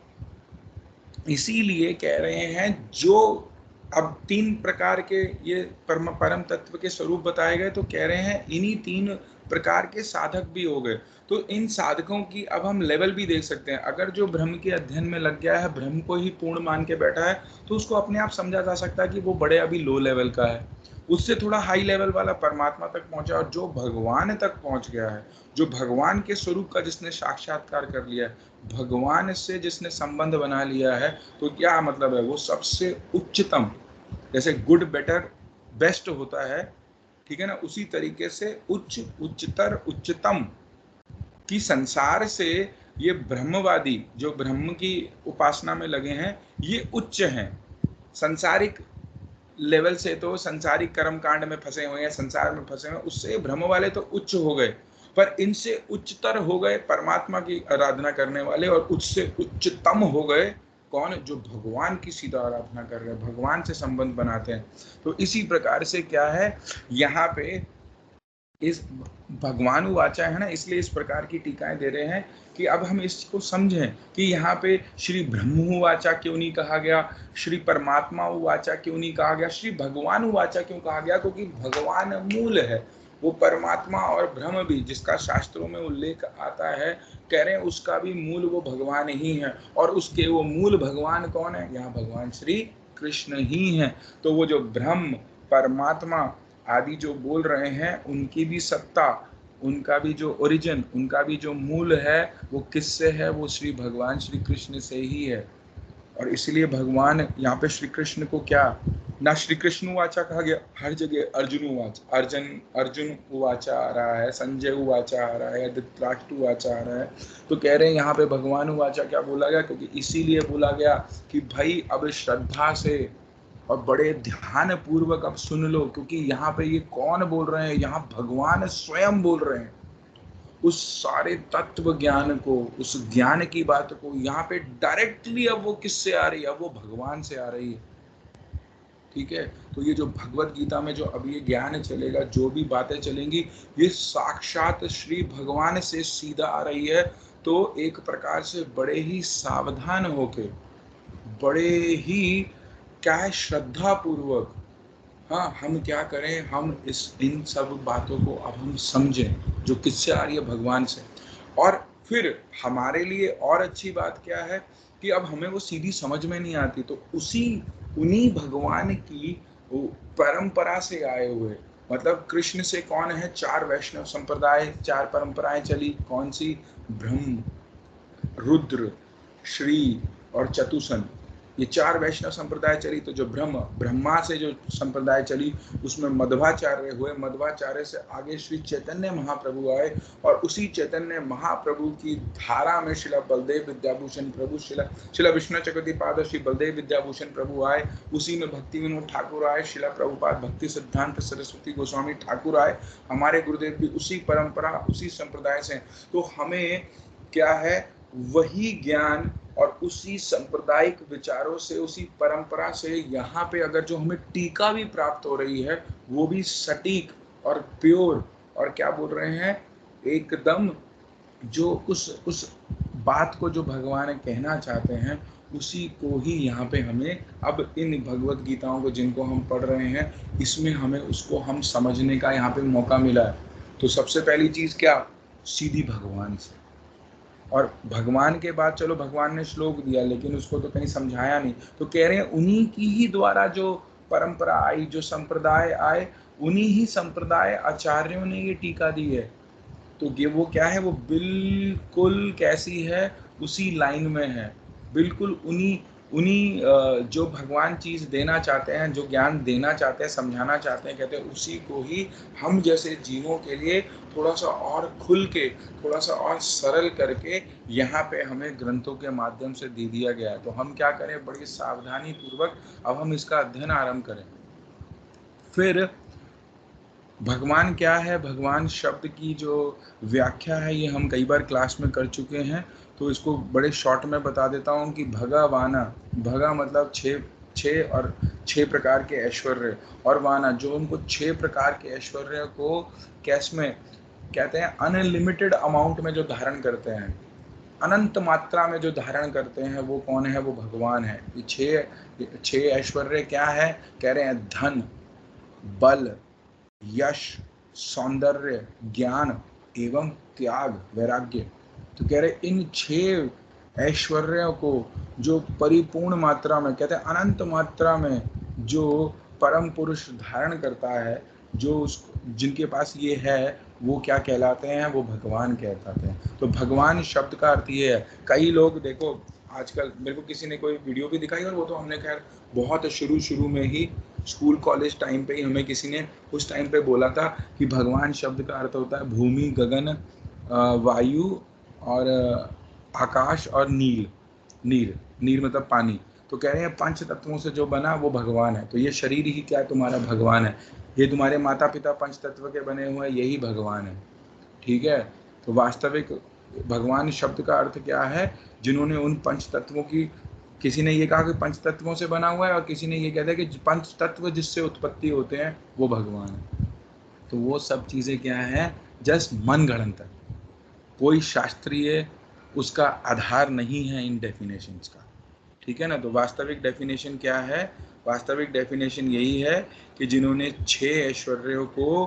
इसीलिए कह रहे हैं, जो अब तीन प्रकार के ये परम तत्व के स्वरूप बताए गए, तो कह रहे हैं इन्हीं तीन प्रकार के साधक भी हो गए। तो इन साधकों की अब हम लेवल भी देख सकते हैं। अगर जो ब्रह्म के अध्ययन में लग गया है, ब्रह्म को ही पूर्ण मान के बैठा है, तो उसको अपने आप समझा जा सकता है कि वो बड़े अभी लो लेवल का है। उससे थोड़ा हाई लेवल वाला परमात्मा तक पहुंचा, और जो भगवान तक पहुंच गया है, जो भगवान के स्वरूप का जिसने साक्षात्कार कर लिया है, भगवान से जिसने संबंध बना लिया है, तो क्या मतलब है, वो सबसे उच्चतम, जैसे गुड बेटर बेस्ट होता है, ठीक है ना, उसी तरीके से उच्चतर उच्चतम कि संसार से ये ब्रह्मवादी जो ब्रह्म की उपासना में लगे हैं, ये उच्च हैं। संसारिक लेवल से तो संसारिक कर्म कांड में फंसे हुए हैं, संसार में फंसे हुए हैं, उससे ब्रह्म वाले तो उच्च हो गए। पर इनसे उच्चतर हो गए परमात्मा की आराधना करने वाले, और उससे उच्चतम हो गए कौन? जो भगवान की सीधा आराधना कर रहे हैं, भगवान से संबंध बनाते हैं। तो इसी प्रकार से क्या है यहाँ पे इस भगवान वाचा है ना, इसलिए इस प्रकार की टीकाएं दे रहे हैं कि अब हम इसको समझें कि यहाँ पे श्री ब्रह्म वाचा क्यों नहीं कहा गया, श्री परमात्मा वाचा क्यों नहीं कहा गया, श्री भगवान वाचा क्यों कहा गया? क्योंकि भगवान मूल है, वो परमात्मा और ब्रह्म भी जिसका शास्त्रों में उल्लेख आता है, कह रहे हैं उसका भी मूल वो भगवान ही है। और उसके वो मूल भगवान कौन है? यहाँ भगवान श्री कृष्ण ही है। तो वो जो ब्रह्म परमात्मा आदि जो बोल रहे हैं, उनकी भी सत्ता, उनका भी जो ओरिजिन, उनका भी जो मूल है, वो किससे है? वो श्री भगवान श्री कृष्ण से ही है। और इसलिए भगवान यहाँ पे श्री कृष्ण को क्या ना श्री कृष्ण वाचा कहा गया, हर जगह अर्जुन वाचा, अर्जुन वाचा आ रहा है, संजय वाचा आ रहा है, धृतराष्ट्र वाचा आ रहा है। तो कह रहे हैं यहाँ पे भगवान वाचा क्या बोला गया? क्योंकि इसीलिए बोला गया कि भाई अब श्रद्धा से और बड़े ध्यान पूर्वक अब सुन लो, क्योंकि यहाँ पे ये कौन बोल रहे हैं? यहाँ भगवान स्वयं बोल रहे हैं। उस सारे तत्व ज्ञान को, उस ज्ञान की बात को यहाँ पे डायरेक्टली अब वो किससे आ रही है? अब वो भगवान से आ रही है। ठीक है, तो ये जो भगवत गीता में जो अब ये ज्ञान चलेगा, जो भी बातें चलेंगी, ये साक्षात श्री भगवान से सीधा आ रही है। तो एक प्रकार से बड़े ही सावधान होके, बड़े ही क्या है श्रद्धा पूर्वक, हाँ हम क्या करें, हम इन सब बातों को अब हम समझें जो किससे आ रही है? भगवान से। और फिर हमारे लिए और अच्छी बात क्या है कि अब हमें वो सीधी समझ में नहीं आती, तो उन्हीं भगवान की वो परंपरा से आए हुए, मतलब कृष्ण से कौन है? चार वैष्णव संप्रदाय, चार परंपराएं चली। कौन सी? ब्रह्म, रुद्र, श्री और चतुसन, ये चार वैष्णव संप्रदाय चली। तो जो ब्रह्मा से जो संप्रदाय चली, उसमें मध्वाचार्य हुए, मध्वाचार्य से आगे श्री चैतन्य महाप्रभु आए, और उसी चैतन्य महाप्रभु की धारा में शिला बलदेव विद्याभूषण प्रभु, शिला विष्णु चक्रवर्ती पाद श्री बलदेव विद्याभूषण प्रभु आए, उसी में भक्ति विनोद ठाकुर आए, शिला प्रभुपाद भक्ति सिद्धांत सरस्वती गोस्वामी ठाकुर आए। हमारे गुरुदेव भी उसी परंपरा, उसी संप्रदाय से। तो हमें क्या है? वही ज्ञान और उसी सांप्रदायिक विचारों से, उसी परंपरा से यहाँ पे अगर जो हमें टीका भी प्राप्त हो रही है, वो भी सटीक और प्योर, और क्या बोल रहे हैं? एकदम जो उस बात को जो भगवान कहना चाहते हैं, उसी को ही यहाँ पे हमें अब इन भगवत गीताओं को जिनको हम पढ़ रहे हैं, इसमें हमें उसको हम समझने का यहाँ पे मौका मिला है। तो सबसे पहली चीज़ क्या? सीधी भगवान से। और भगवान के बाद चलो भगवान ने श्लोक दिया, लेकिन उसको तो कहीं समझाया नहीं। तो कह रहे हैं उन्हीं की ही द्वारा जो परंपरा आई, जो संप्रदाय आए, उन्हीं ही संप्रदाय आचार्यों ने ये टीका दी है। तो ये वो क्या है? वो बिल्कुल कैसी है? उसी लाइन में है, बिल्कुल उन्हीं उन्हीं जो भगवान चीज देना चाहते हैं, जो ज्ञान देना चाहते हैं, समझाना चाहते हैं, कहते हैं उसी को ही हम जैसे जीवों के लिए थोड़ा सा और खुल के, थोड़ा सा और सरल करके यहाँ पे हमें ग्रंथों के माध्यम से दे दिया गया है। तो हम क्या करें? बड़ी सावधानी पूर्वक अब हम इसका अध्ययन आरंभ करें। फिर भगवान क्या है? भगवान शब्द की जो व्याख्या है, ये हम कई बार क्लास में कर चुके हैं, तो इसको बड़े शॉर्ट में बता देता हूँ कि भगवाना, भगा मतलब छः और 6 प्रकार के ऐश्वर्य, और वाना जो उनको 6 प्रकार के ऐश्वर्य को कैस में कहते हैं, अनलिमिटेड अमाउंट में जो धारण करते हैं, अनंत मात्रा में जो धारण करते हैं, वो कौन है? वो भगवान है। ये 6 ऐश्वर्य क्या है? कह रहे हैं धन, बल, यश, सौंदर्य, ज्ञान एवं त्याग, वैराग्य। तो कह रहे इन 6 ऐश्वर्यों को जो परिपूर्ण मात्रा में, कहते हैं अनंत मात्रा में, जो परम पुरुष धारण करता है, जो उस जिनके पास ये है, वो क्या कहलाते हैं? वो भगवान कहलाते हैं। तो भगवान शब्द का अर्थ ये है। कई लोग देखो, आजकल मेरे को किसी ने कोई वीडियो भी दिखाई, और वो तो हमने खैर बहुत शुरू में ही स्कूल कॉलेज टाइम पे ही हमें किसी ने उस टाइम पे बोला था कि भगवान शब्द का अर्थ होता है भूमि, गगन, वायु और आकाश और नील। नीर मतलब पानी। तो कह रहे हैं 5 तत्वों से जो बना वो भगवान है। तो ये शरीर ही क्या है? तुम्हारा भगवान है। ये तुम्हारे माता पिता 5 तत्व के बने हुए हैं, यही भगवान है। ठीक है, तो वास्तविक भगवान शब्द का अर्थ क्या है? जिन्होंने उन पंच तत्वों की, किसी ने ये कहा कि पंच तत्वों से बना हुआ है और किसी ने ये कहता है कि पंच तत्व जिससे उत्पत्ति होते हैं वो भगवान है। तो वो सब चीजें क्या है? जस्ट मन गढ़ंत है, कोई शास्त्रीय उसका आधार नहीं है इन डेफिनेशंस का। ठीक है ना? तो वास्तविक डेफिनेशन क्या है? वास्तविक डेफिनेशन यही है कि जिन्होंने 6 ऐश्वर्यों को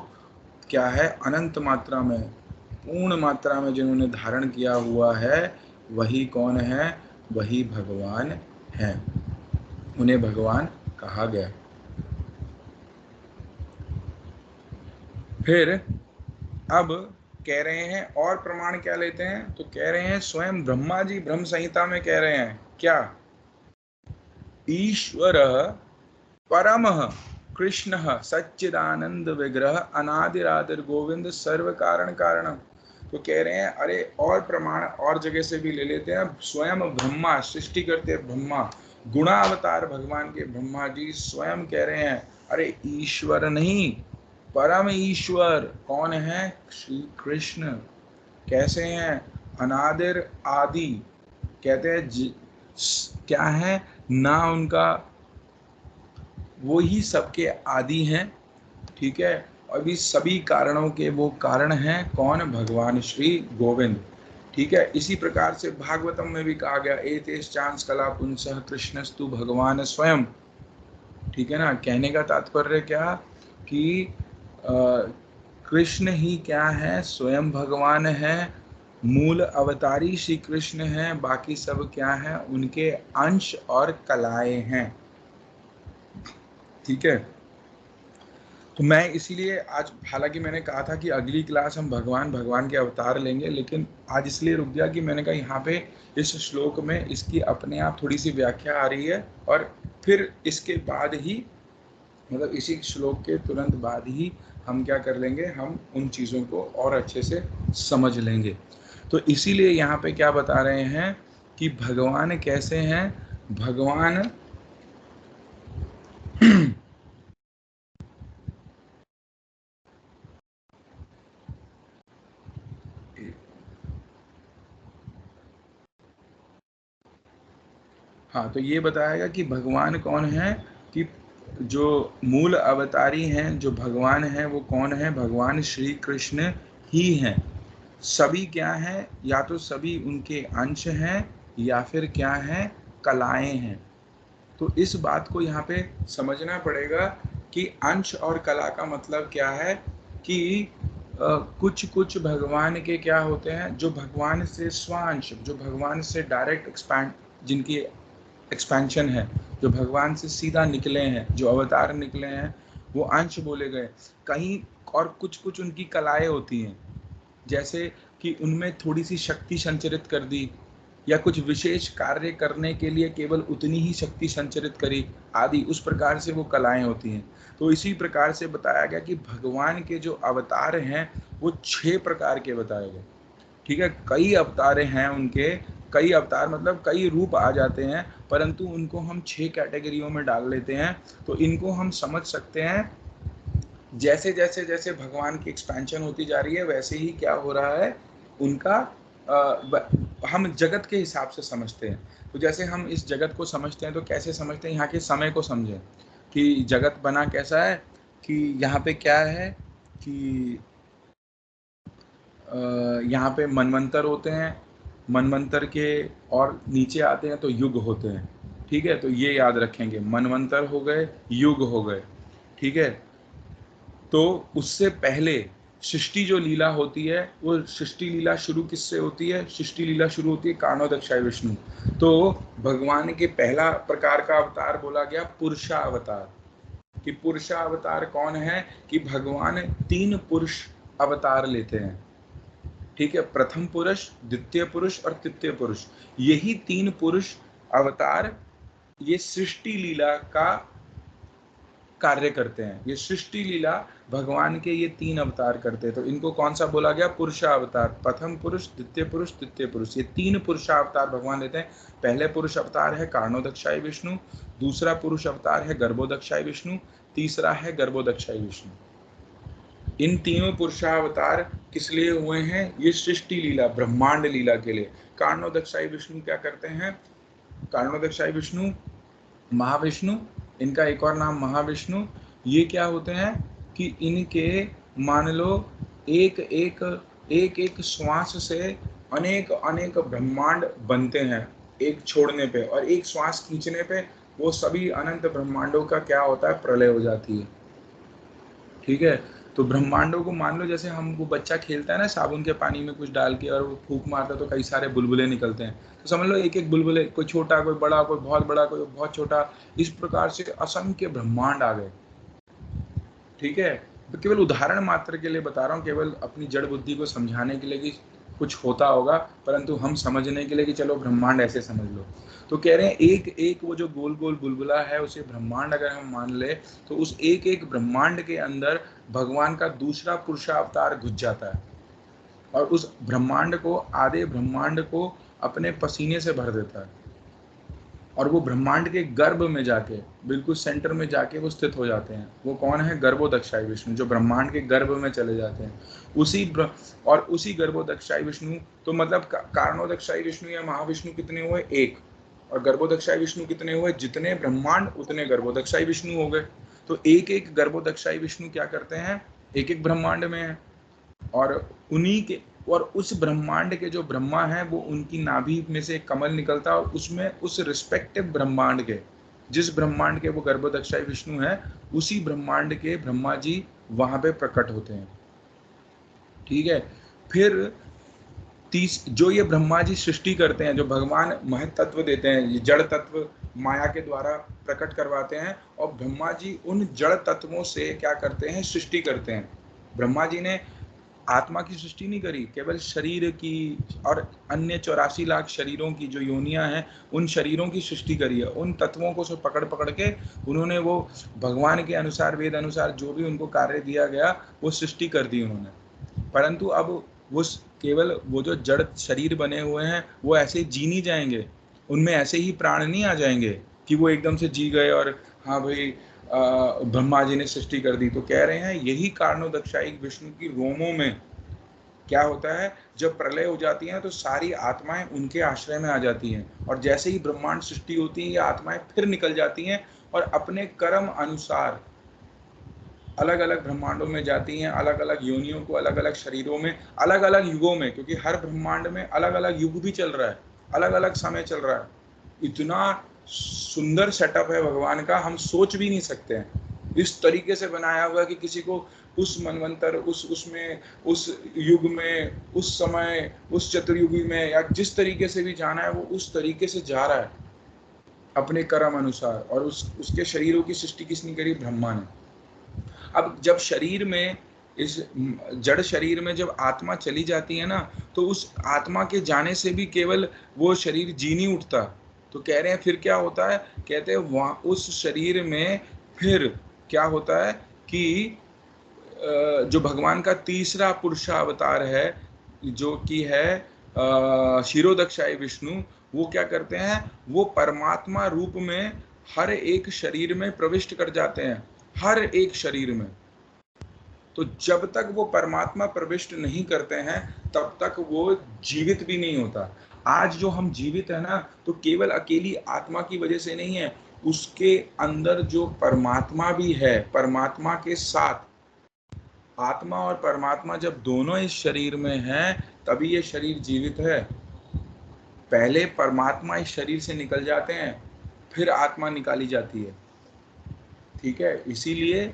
क्या है अनंत मात्रा में, पूर्ण मात्रा में जिन्होंने धारण किया हुआ है, वही कौन है? वही भगवान है, उन्हें भगवान कहा गया। फिर अब कह रहे हैं और प्रमाण क्या लेते हैं? तो कह रहे हैं स्वयं ब्रह्मा जी ब्रह्म संहिता में कह रहे हैं क्या? ईश्वर परमः कृष्ण सच्चिदानंद विग्रह अनादिरादिर गोविंद सर्व कारण कारणम। तो कह रहे हैं अरे और प्रमाण और जगह से भी ले लेते हैं। स्वयं ब्रह्मा, सृष्टि करते ब्रह्मा, गुणावतार भगवान के ब्रह्मा जी स्वयं कह रहे हैं अरे ईश्वर नहीं, परम ईश्वर कौन है? श्री कृष्ण। कैसे हैं? अनादिर आदि, कहते हैं क्या है ना, उनका वो ही सबके आदि हैं। ठीक है, अभी सभी कारणों के वो कारण हैं कौन? भगवान श्री गोविंद। ठीक है, इसी प्रकार से भागवतम में भी कहा गया एतेश चांस कला पुंसः कृष्णस्तु भगवान स्वयं। ठीक है ना? कहने का तात्पर्य क्या कि कृष्ण ही क्या है? स्वयं भगवान है, मूल अवतारी श्री कृष्ण है, बाकी सब क्या है? उनके अंश और कलाएं हैं। ठीक है, तो मैं इसीलिए आज, हालांकि मैंने कहा था कि अगली क्लास हम भगवान के अवतार लेंगे, लेकिन आज इसलिए रुक गया कि मैंने कहा यहाँ पे इस श्लोक में इसकी अपने आप थोड़ी सी व्याख्या आ रही है, और फिर इसके बाद ही, मतलब इसी श्लोक के तुरंत बाद ही हम क्या कर लेंगे? हम उन चीज़ों को और अच्छे से समझ लेंगे। तो इसीलिए यहाँ पे क्या बता रहे हैं कि भगवान कैसे हैं? भगवान हाँ, तो ये बताएगा कि भगवान कौन है, कि जो मूल अवतारी हैं, जो भगवान हैं वो कौन है? भगवान श्री कृष्ण ही हैं। सभी क्या हैं? या तो सभी उनके अंश हैं या फिर क्या हैं? कलाएं हैं। तो इस बात को यहाँ पे समझना पड़ेगा कि अंश और कला का मतलब क्या है, कि कुछ कुछ भगवान के क्या होते हैं, जो भगवान से स्वांश, जो भगवान से डायरेक्ट एक्सपैंड, जिनकी एक्सपेंशन है, जो भगवान से सीधा निकले हैं, जो अवतार निकले हैं, वो अंश बोले गए। कहीं और कुछ कुछ उनकी कलाएं होती हैं, जैसे कि उनमें थोड़ी सी शक्ति संचरित कर दी, या कुछ विशेष कार्य करने के लिए केवल उतनी ही शक्ति संचरित करी आदि, उस प्रकार से वो कलाएं होती हैं। तो इसी प्रकार से बताया गया कि भगवान के जो अवतार हैं वो 6 प्रकार के बताए गए। ठीक है, कई अवतार हैं उनके, कई अवतार मतलब कई रूप आ जाते हैं, परंतु उनको हम 6 कैटेगरियों में डाल लेते हैं। तो इनको हम समझ सकते हैं, जैसे जैसे जैसे भगवान की एक्सपेंशन होती जा रही है वैसे ही क्या हो रहा है उनका, हम जगत के हिसाब से समझते हैं। तो जैसे हम इस जगत को समझते हैं तो कैसे समझते हैं? यहाँ के समय को समझें कि जगत बना कैसा है, कि यहाँ पे क्या है कि यहाँ पे मनवंतर होते हैं, मनवंतर के और नीचे आते हैं तो युग होते हैं। ठीक है, तो ये याद रखेंगे, मनवंतर हो गए, युग हो गए। ठीक है, तो उससे पहले सृष्टि जो लीला होती है, वो सृष्टि लीला शुरू किससे होती है? सृष्टि लीला शुरू होती है कारणोदक्षाय विष्णु। तो भगवान के पहला प्रकार का अवतार बोला गया पुरुषा अवतार। कि पुरुषा अवतार कौन है? कि भगवान 3 पुरुष अवतार लेते हैं। ठीक है, प्रथम पुरुष, द्वितीय पुरुष और तृतीय पुरुष, यही 3 पुरुष अवतार ये सृष्टि लीला का कार्य करते हैं। ये सृष्टि लीला भगवान के ये 3 अवतार करते हैं। तो इनको कौन सा बोला गया? पुरुषा अवतार। प्रथम पुरुष, द्वितीय पुरुष, तृतीय पुरुष, ये 3 पुरुषा अवतार भगवान लेते हैं। पहले पुरुष अवतार है कारणोदक्षाय विष्णु, दूसरा पुरुष अवतार है गर्भोदक्षाय विष्णु, तीसरा है गर्भोदक्षाय विष्णु। इन तीनों पुरुषावतार किस लिए हुए हैं? ये सृष्टि लीला, ब्रह्मांड लीला के लिए। कारणोदकशाई विष्णु क्या करते हैं? कारणोदकशाई विष्णु, महाविष्णु, इनका एक और नाम महाविष्णु, ये क्या होते हैं कि इनके मान लो एक एक एक एक श्वास से अनेक अनेक ब्रह्मांड बनते हैं एक छोड़ने पे, और एक श्वास खींचने पे वो सभी अनंत ब्रह्मांडों का क्या होता है? प्रलय हो जाती है। ठीक है, तो ब्रह्मांडों को मान लो जैसे हम, वो बच्चा खेलता है ना साबुन के पानी में कुछ डाल के और वो फूंक मारता है तो कई सारे बुलबुले निकलते हैं, तो समझ लो एक एक बुलबुले, कोई छोटा कोई बड़ा, कोई बहुत बड़ा कोई बहुत छोटा, इस प्रकार से असंख्य ब्रह्मांड आ गए। ठीक है, तो केवल उदाहरण मात्र के लिए बता रहा हूँ, केवल अपनी जड़ बुद्धि को समझाने के लिए कि कुछ होता होगा, परंतु हम समझने के लिए कि चलो ब्रह्मांड ऐसे समझ लो। तो कह रहे हैं एक एक वो जो गोल गोल बुलबुला है उसे ब्रह्मांड अगर हम मान ले, तो उस एक एक ब्रह्मांड के अंदर भगवान का दूसरा पुरुषावतार घुस जाता है और उस ब्रह्मांड को, आधे ब्रह्मांड को अपने पसीने से भर देता है, और वो ब्रह्मांड के गर्भ में जाके, बिल्कुल सेंटर में जाके वो स्थित हो जाते हैं। वो कौन है? गर्भोदक्षाई विष्णु, जो ब्रह्मांड के गर्भ में चले जाते हैं। और उसी गर्भोदक्षाई विष्णु, तो मतलब कारणोदक्षाई विष्णु या महाविष्णु कितने हुए? एक। और गर्भोदक्षाई विष्णु कितने हुए? जितने ब्रह्मांड उतने गर्भोदक्षाई विष्णु हो गए। तो एक एक गर्भोदक्षाई विष्णु क्या करते हैं? एक एक ब्रह्मांड में है, और उन्हीं के, और उस ब्रह्मांड के जो ब्रह्मा है वो उनकी नाभि में से एक कमल निकलता है, और उसमें उस रिस्पेक्टिव ब्रह्मांड के, जिस ब्रह्मांड के वो गर्भोदक्षाई विष्णु है, उसी ब्रह्मांड के ब्रह्मा जी वहां पे प्रकट होते हैं। ठीक है, फिर जो ये ब्रह्मा जी सृष्टि करते हैं, जो भगवान महत तत्व देते हैं, ये जड़ तत्व माया के द्वारा प्रकट करवाते हैं, और ब्रह्मा जी उन जड़ तत्वों से क्या करते हैं? सृष्टि करते हैं। ब्रह्मा जी ने आत्मा की सृष्टि नहीं करी, केवल शरीर की और अन्य 84 लाख शरीरों की जो योनियां हैं, उन शरीरों की सृष्टि करी है। उन तत्वों को सब पकड़ पकड़ के उन्होंने वो भगवान के अनुसार, वेद अनुसार जो भी उनको कार्य दिया गया वो सृष्टि कर दी उन्होंने। परंतु अब वो केवल वो जो जड़ शरीर बने हुए हैं वो ऐसे जी नहीं जाएंगे, उनमें ऐसे ही प्राण नहीं आ जाएंगे कि वो एकदम से जी गए और हाँ भाई ब्रह्मा जी ने सृष्टि कर दी। तो कह रहे हैं यही कारणोदक्षाई विष्णु की रोमों में क्या होता है, जब प्रलय हो जाती है तो सारी आत्माएं उनके आश्रय में आ जाती हैं, और जैसे ही ब्रह्मांड सृष्टि होती है ये आत्माएं फिर निकल जाती हैं और अपने कर्म अनुसार अलग अलग ब्रह्मांडों में जाती हैं, अलग अलग योनियों को, अलग अलग शरीरों में, अलग अलग युगों में, क्योंकि हर ब्रह्मांड में अलग अलग युग भी चल रहा है, अलग अलग समय चल रहा है। इतना सुंदर सेटअप है भगवान का, हम सोच भी नहीं सकते हैं। इस तरीके से बनाया हुआ कि किसी को उस मनवंतर, उसमें, उस युग में, उस समय, उस चतुर्युगी में, या जिस तरीके से भी जाना है वो उस तरीके से जा रहा है अपने कर्म अनुसार। और उसके शरीरों की सृष्टि किसने करी? ब्रह्मा ने। अब जब शरीर में, इस जड़ शरीर में जब आत्मा चली जाती है ना, तो उस आत्मा के जाने से भी केवल वो शरीर जी नहीं उठता। तो कह रहे हैं फिर क्या होता है? कहते हैं वहाँ उस शरीर में फिर क्या होता है कि जो भगवान का तीसरा पुरुषावतार है, जो कि है क्षीरोदक्षाई विष्णु, वो क्या करते हैं? वो परमात्मा रूप में हर एक शरीर में प्रविष्ट कर जाते हैं, हर एक शरीर में। तो जब तक वो परमात्मा प्रविष्ट नहीं करते हैं तब तक वो जीवित भी नहीं होता। आज जो हम जीवित है ना, तो केवल अकेली आत्मा की वजह से नहीं है, उसके अंदर जो परमात्मा भी है, परमात्मा के साथ आत्मा और परमात्मा जब दोनों इस शरीर में हैं तभी ये शरीर जीवित है। पहले परमात्मा इस शरीर से निकल जाते हैं, फिर आत्मा निकाली जाती है। ठीक है, इसीलिए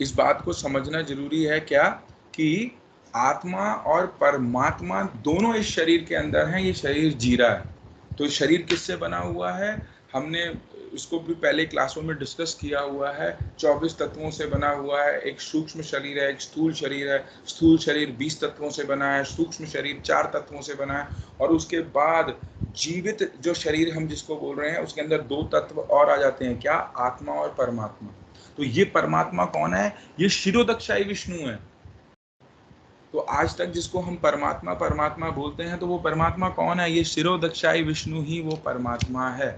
इस बात को समझना जरूरी है क्या, कि आत्मा और परमात्मा दोनों इस शरीर के अंदर हैं, ये शरीर जी रहा है। तो शरीर किससे बना हुआ है? हमने इसको भी पहले क्लासों में डिस्कस किया हुआ है। 24 तत्वों से बना हुआ है। एक सूक्ष्म शरीर है, एक स्थूल शरीर है। स्थूल शरीर 20 तत्वों से बना है, सूक्ष्म शरीर 4 तत्वों से बना है, और उसके बाद जीवित जो शरीर हम जिसको बोल रहे हैं उसके अंदर 2 तत्व और आ जाते हैं, क्या? आत्मा और परमात्मा। तो ये परमात्मा कौन है? ये क्षीरोदक्षाई विष्णु है। तो आज तक जिसको हम परमात्मा परमात्मा बोलते हैं, तो वो परमात्मा कौन है? ये क्षीरोदक्षाई विष्णु ही वो परमात्मा है।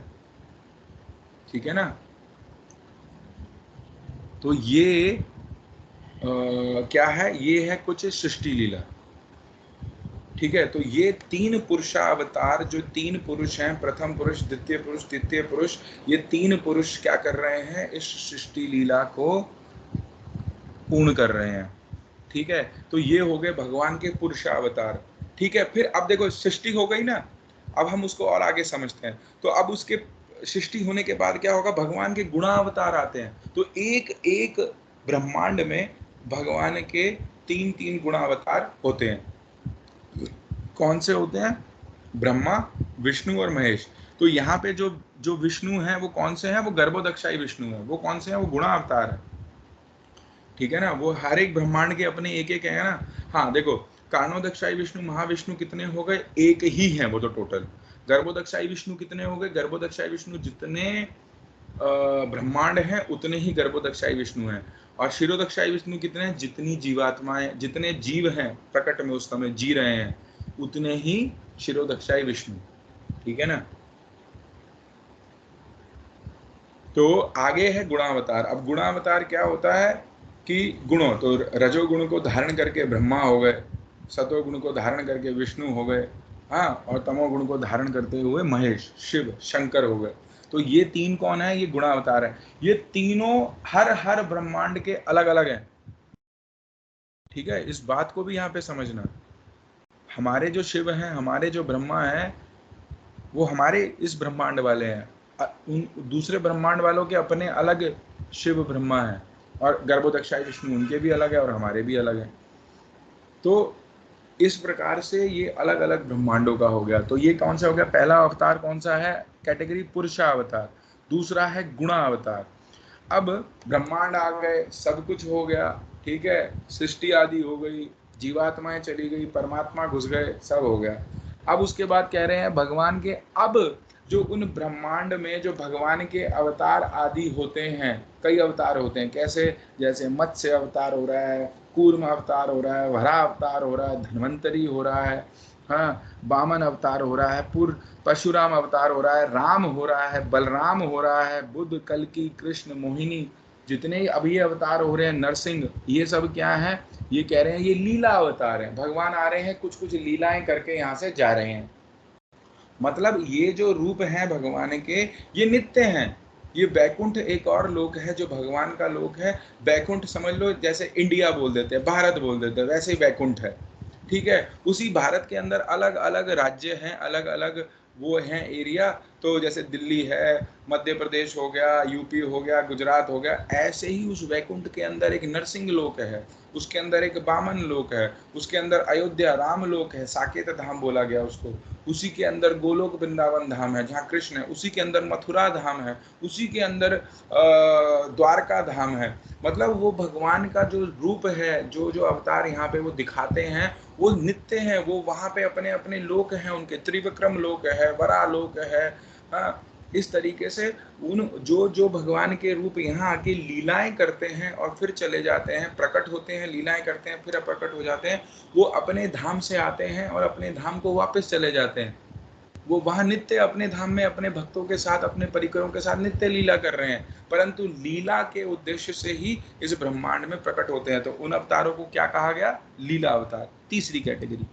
ठीक है ना? तो ये क्या है, ये है कुछ सृष्टि लीला। ठीक है, तो ये तीन पुरुषावतार, जो तीन पुरुष हैं, प्रथम पुरुष, द्वितीय पुरुष, तृतीय पुरुष, ये तीन पुरुष क्या कर रहे हैं, इस सृष्टि लीला को पूर्ण कर रहे हैं। ठीक है, तो ये हो गए भगवान के पुरुषावतार। ठीक है, फिर अब देखो सृष्टि हो गई ना, अब हम उसको और आगे समझते हैं। तो अब उसके सृष्टि होने के बाद क्या होगा, भगवान के गुणावतार आते हैं। तो एक एक ब्रह्मांड में भगवान के तीन तीन गुणावतार होते हैं। कौन से होते हैं, ब्रह्मा, विष्णु और महेश। तो यहाँ पे जो जो विष्णु हैं वो कौन से हैं, वो गर्भोदक्षाई विष्णु है। वो कौन से हैं, वो गुणावतार है। ठीक है ना, वो हर एक ब्रह्मांड के अपने एक एक है ना। हाँ देखो, कारणोदक्षाई विष्णु, महाविष्णु कितने हो गए, एक ही है वो तो टोटल। गर्भोदक्षाई विष्णु कितने हो गए, गर्भोदक्षाई विष्णु जितने ब्रह्मांड हैं उतने ही गर्भोदक्षाई विष्णु हैं। और शिरोदक्षाई विष्णु कितने हैं, जितनी जीवात्माएं, जितने जीव हैं प्रकट में उस समय जी रहे हैं, उतने ही शिरोदक्षाई विष्णु। ठीक है ना। तो आगे है गुणावतार। अब गुणावतार क्या होता है कि गुणों, तो रजोगुण को धारण करके ब्रह्मा हो गए, सतोगुण को धारण करके विष्णु हो गए, हाँ, और तमोगुण को धारण करते हुए महेश, शिव, शंकर हो गए। तो ये तीन कौन है, ये गुणावतार है। ये तीनों हर हर ब्रह्मांड के अलग अलग हैं। ठीक है, इस बात को भी यहाँ पे समझना। हमारे जो शिव हैं, हमारे जो ब्रह्मा हैं, वो हमारे इस ब्रह्मांड वाले हैं। उन दूसरे ब्रह्मांड वालों के अपने अलग शिव ब्रह्मा हैं, और गर्भोदक्षाई विष्णु उनके भी अलग है और हमारे भी अलग है। तो इस प्रकार से ये अलग अलग ब्रह्मांडों का हो गया। तो ये कौन सा हो गया, पहला अवतार कौन सा है, कैटेगरी पुरुषा अवतार। दूसरा है गुणा अवतार। अब ब्रह्मांड आ गए, सब कुछ हो गया, ठीक है, सृष्टि आदि हो गई, जीवात्माएं चली गई, परमात्मा घुस गए, सब हो गया। अब उसके बाद कह रहे हैं भगवान के, अब जो उन ब्रह्मांड में जो भगवान के अवतार आदि होते हैं, कई अवतार होते हैं, कैसे, जैसे मत्स्य अवतार हो रहा है, कूर्म अवतार हो रहा है, वरा अवतार हो रहा है, धन्वंतरी हो रहा है, हाँ, वामन अवतार हो रहा है, परशुराम अवतार हो रहा है, राम हो रहा है, बलराम हो रहा है, बुद्ध, कल्कि, कृष्ण, मोहिनी, जितने अभी अवतार हो रहे हैं, नरसिंह, ये सब क्या है, ये कह रहे हैं ये लीला अवतार है। भगवान आ रहे हैं, कुछ कुछ लीलाएं करके यहाँ से जा रहे हैं। मतलब ये जो रूप हैं भगवान के, ये नित्य हैं। ये बैकुंठ एक और लोक है जो भगवान का लोक है। बैकुंठ समझ लो, जैसे इंडिया बोल देते हैं, भारत बोल देते हैं, वैसे ही बैकुंठ है। ठीक है, उसी भारत के अंदर अलग अलग राज्य हैं, अलग अलग वो हैं एरिया। तो जैसे दिल्ली है, मध्य प्रदेश हो गया, यूपी हो गया, गुजरात हो गया, ऐसे ही उस वैकुंठ के अंदर एक नरसिंह लोक है, उसके अंदर एक बामन लोक है, उसके अंदर अयोध्या राम लोक है, साकेत धाम बोला गया उसको। उसी के अंदर गोलोक वृंदावन धाम है जहाँ कृष्ण है, उसी के अंदर मथुरा धाम है, उसी के अंदर द्वारका धाम है। मतलब वो भगवान का जो रूप है, जो जो अवतार यहाँ पे वो दिखाते हैं, वो नित्य हैं। वो वहाँ पे अपने अपने लोक हैं, उनके त्रिविक्रम लोक है, वरा लोक है, हाँ। इस तरीके से उन जो जो भगवान के रूप यहाँ आके लीलाएं करते हैं और फिर चले जाते हैं, प्रकट होते हैं, लीलाएं करते हैं, फिर प्रकट हो जाते हैं, वो अपने धाम से आते हैं और अपने धाम को वापस चले जाते हैं। वो वहाँ नित्य अपने धाम में अपने भक्तों के साथ, अपने परिकरों के साथ नित्य लीला कर रहे हैं, परंतु लीला के उद्देश्य से ही इस ब्रह्मांड में प्रकट होते हैं। तो उन अवतारों को क्या कहा गया, लीला अवतार, तीसरी कैटेगरी।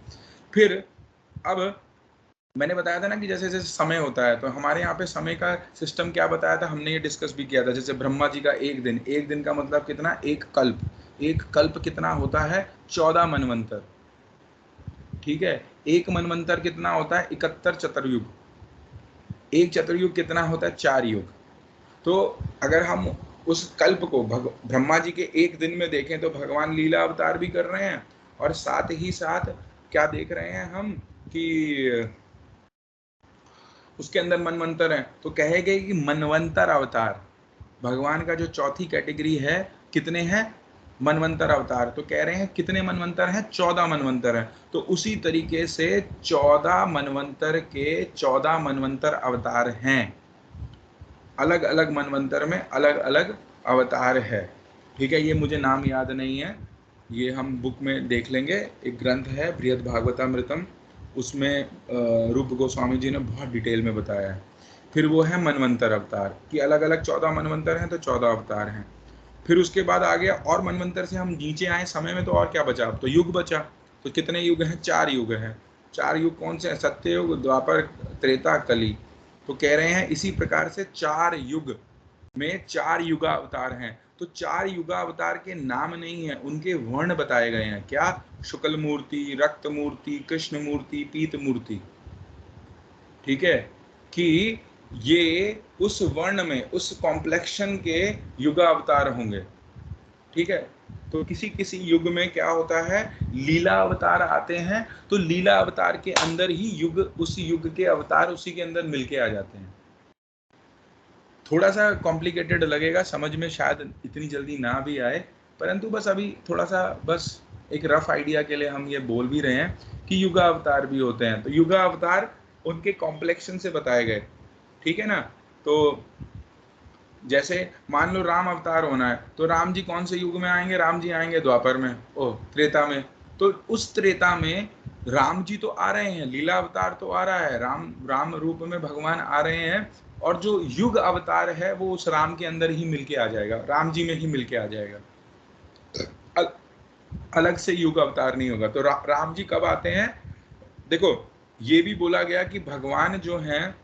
फिर अब मैंने बताया था ना कि जैसे जैसे समय होता है, तो हमारे यहाँ पे समय का सिस्टम क्या बताया था, हमने ये डिस्कस भी किया था। जैसे ब्रह्मा जी का एक दिन, एक दिन का मतलब कितना, एक कल्प। एक कल्प कितना होता है, 14 मनवंतर। ठीक है, एक मनवंतर कितना होता है, 71 चतुर्युग। एक चतुर्युग कितना होता है, 4 युग। तो अगर हम उस कल्प को ब्रह्मा जी के एक दिन में देखें, तो भगवान लीला अवतार भी कर रहे हैं, और साथ ही साथ क्या देख रहे हैं हम कि उसके अंदर मनवंतर है। तो कहेंगे कि मनवंतर अवतार, भगवान का जो चौथी कैटेगरी है, कितने हैं, मनवंतर अवतार। तो कह रहे हैं कितने मनवंतर हैं, 14 मनवंतर हैं। तो उसी तरीके से 14 मनवंतर के 14 मनवंतर अवतार हैं। अलग अलग मनवंतर में अलग अलग अवतार है। ठीक है, ये मुझे नाम याद नहीं है, ये हम बुक में देख लेंगे। एक ग्रंथ है बृहद भागवतामृतम, उसमें रूप गोस्वामी जी ने बहुत डिटेल में बताया है। फिर वो है मनवंतर अवतार कि अलग अलग 14 मनवंतर हैं, तो 14 अवतार हैं। फिर उसके बाद आ गया और मनवंतर से हम नीचे आए समय में, तो और क्या बचा, अब तो युग बचा। तो कितने युग हैं, 4 युग हैं। 4 युग कौन से हैं, सत्ययुग, द्वापर, त्रेता, कली। तो कह रहे हैं इसी प्रकार से 4 युग में 4 युगावतार हैं। तो 4 युगावतार के नाम नहीं है, उनके वर्ण बताए गए हैं। क्या, शुक्ल मूर्ति, रक्त मूर्ति, कृष्ण मूर्ति, पीत मूर्ति। ठीक है, कि ये उस वर्ण में, उस कॉम्प्लेक्शन के युगावतार होंगे। ठीक है, तो किसी किसी युग में क्या होता है, लीला अवतार आते हैं, तो लीला अवतार के अंदर ही युग, उस युग के अवतार उसी के अंदर मिलके आ जाते हैं। थोड़ा सा कॉम्प्लिकेटेड लगेगा, समझ में शायद इतनी जल्दी ना भी आए, परंतु बस अभी थोड़ा सा, बस एक रफ आइडिया के लिए हम ये बोल भी रहे हैं कि युगा अवतार भी होते हैं। तो युगा अवतार उनके कॉम्प्लेक्शन से बताए गए। ठीक है ना। तो जैसे मान लो राम अवतार होना है, तो राम जी कौन से युग में आएंगे, राम जी आएंगे द्वापर में, ओ त्रेता में। तो उस त्रेता में राम जी तो आ रहे हैं, लीला अवतार तो आ रहा है, राम रूप में भगवान आ रहे हैं, और जो युग अवतार है वो उस राम के अंदर ही मिलके आ जाएगा, राम जी में ही मिलके आ जाएगा। अलग से युग अवतार नहीं होगा। तो राम जी कब आते हैं, देखो ये भी बोला गया कि भगवान जो है,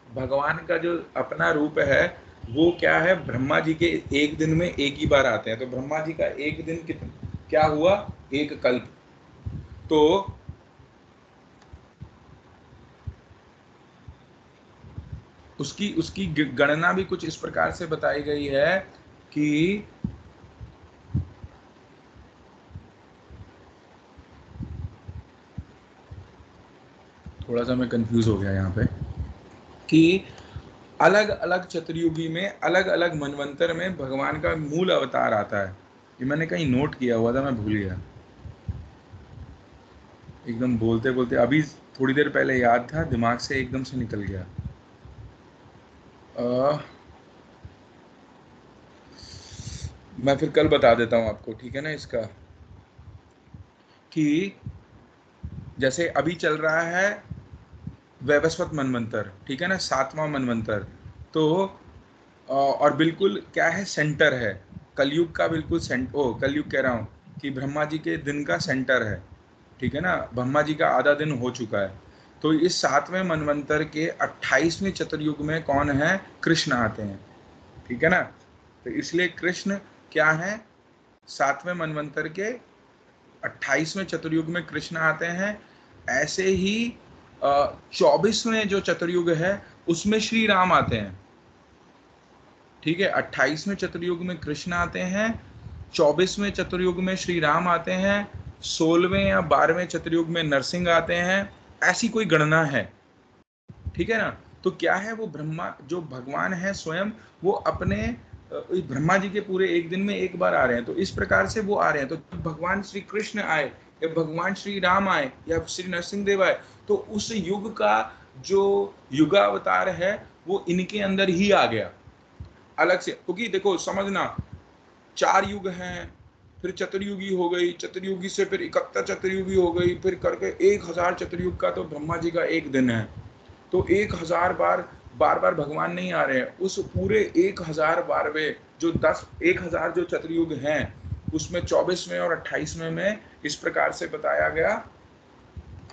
भगवान का जो अपना रूप है वो क्या है, ब्रह्मा जी के एक दिन में एक ही बार आते हैं। तो ब्रह्मा जी का एक दिन कितना, क्या हुआ, एक कल्प। तो उसकी उसकी गणना भी कुछ इस प्रकार से बताई गई है कि थोड़ा सा मैं कंफ्यूज हो गया यहाँ पे, कि अलग अलग चतुर्युगी में, अलग अलग मनवंतर में भगवान का मूल अवतार आता है। ये मैंने कहीं नोट किया हुआ था, मैं भूल गया एकदम, बोलते बोलते अभी थोड़ी देर पहले याद था, दिमाग से एकदम से निकल गया। मैं फिर कल बता देता हूँ आपको, ठीक है ना, इसका कि जैसे अभी चल रहा है वैवस्वत मनवंतर, ठीक है ना, 7वां मनवंतर। तो और बिल्कुल क्या है, सेंटर है कलयुग का, बिल्कुल कलयुग कह रहा हूँ कि ब्रह्मा जी के दिन का सेंटर है। ठीक है ना, ब्रह्मा जी का आधा दिन हो चुका है। तो इस 7वें मनवंतर के 28वें चतुर्युग में कौन है, कृष्ण आते हैं। ठीक है ना, तो इसलिए कृष्ण क्या है, 7वें मनवंतर के 28वें चतुर्युग में कृष्ण आते हैं। ऐसे ही 24वें जो चतुर्युग है उसमें श्री राम आते हैं। ठीक है, 28वें चतुर्युग में कृष्ण आते हैं, 24वें चतुर्युग में श्री राम आते हैं, 16वें या 12वें चतुर्युग में नरसिंह आते हैं। ऐसी कोई गणना है। ठीक है ना। तो क्या है, वो ब्रह्मा जो भगवान है स्वयं, वो अपने ब्रह्मा जी के पूरे एक दिन में एक बार आ रहे हैं। तो इस प्रकार से वो आ रहे हैं। तो जब भगवान श्री कृष्ण आए, या भगवान श्री राम आए, या श्री नरसिंह देव आए, तो उस युग का जो युगावतार है वो इनके अंदर ही आ गया अलग से। क्योंकि देखो समझना, 4 युग हैं, फिर चतुर्युगी हो गई, चतुर्युगी से फिर 71 चतुर्युगी हो गई, फिर करके 1000 चतुर्युग का तो ब्रह्मा जी का एक दिन है। तो 1000 बार बार बार भगवान नहीं आ रहे हैं। उस पूरे 1000 बारहवें जो 1000 जो चतुर्युग हैं उसमें 24वें और 28वें में इस प्रकार से बताया गया,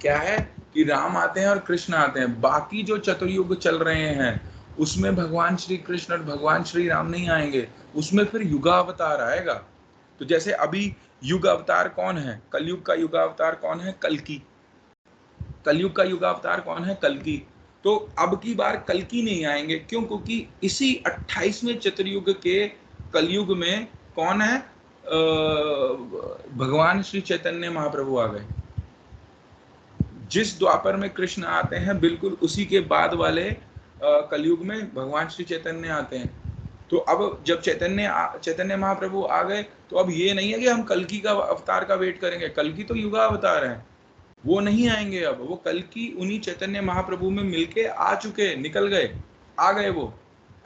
क्या है कि राम आते हैं और कृष्ण आते हैं। बाकी जो चतुर्युग चल रहे हैं उसमें भगवान श्री कृष्ण और भगवान श्री राम नहीं आएंगे, उसमें फिर युगावतार आएगा। तो जैसे अभी युग अवतार कौन है, कलयुग का युगावतार कौन है, कल्कि। कलयुग का युगावतार कौन है, कल्कि। तो अब की बार कल्कि नहीं आएंगे, क्यों, क्योंकि इसी 28वें चतुर्युग के कलयुग में कौन है, भगवान श्री चैतन्य महाप्रभु आ गए। जिस द्वापर में कृष्ण आते हैं बिल्कुल उसी के बाद वाले कलयुग में भगवान श्री चैतन्य आते हैं। तो अब जब चैतन्य महाप्रभु आ गए, तो अब ये नहीं है कि हम कल्कि का अवतार का वेट करेंगे। कल्कि तो युगा अवतार है, वो नहीं आएंगे। अब वो कल्कि उन्हीं चैतन्य महाप्रभु में मिलके आ चुके, निकल गए, आ गए, वो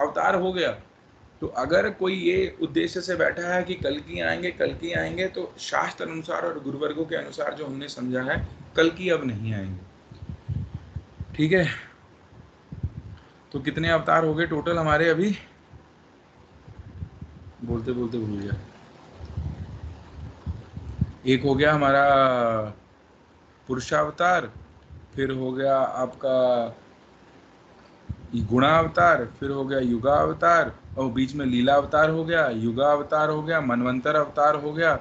अवतार हो गया। तो अगर कोई ये उद्देश्य से बैठा है कि कल्कि आएंगे, तो शास्त्र अनुसार और गुरुवर्गों के अनुसार जो हमने समझा है, कल्कि अब नहीं आएंगे। ठीक है, तो कितने अवतार हो गए टोटल हमारे अभी, बोलते बोलते भूल गया। एक हो गया हमारा पुरुषावतार, फिर हो गया आपका गुणावतार, फिर हो गया युगावतार, और बीच में लीला अवतार हो गया, युगावतार हो गया, मनवंतर अवतार हो गया।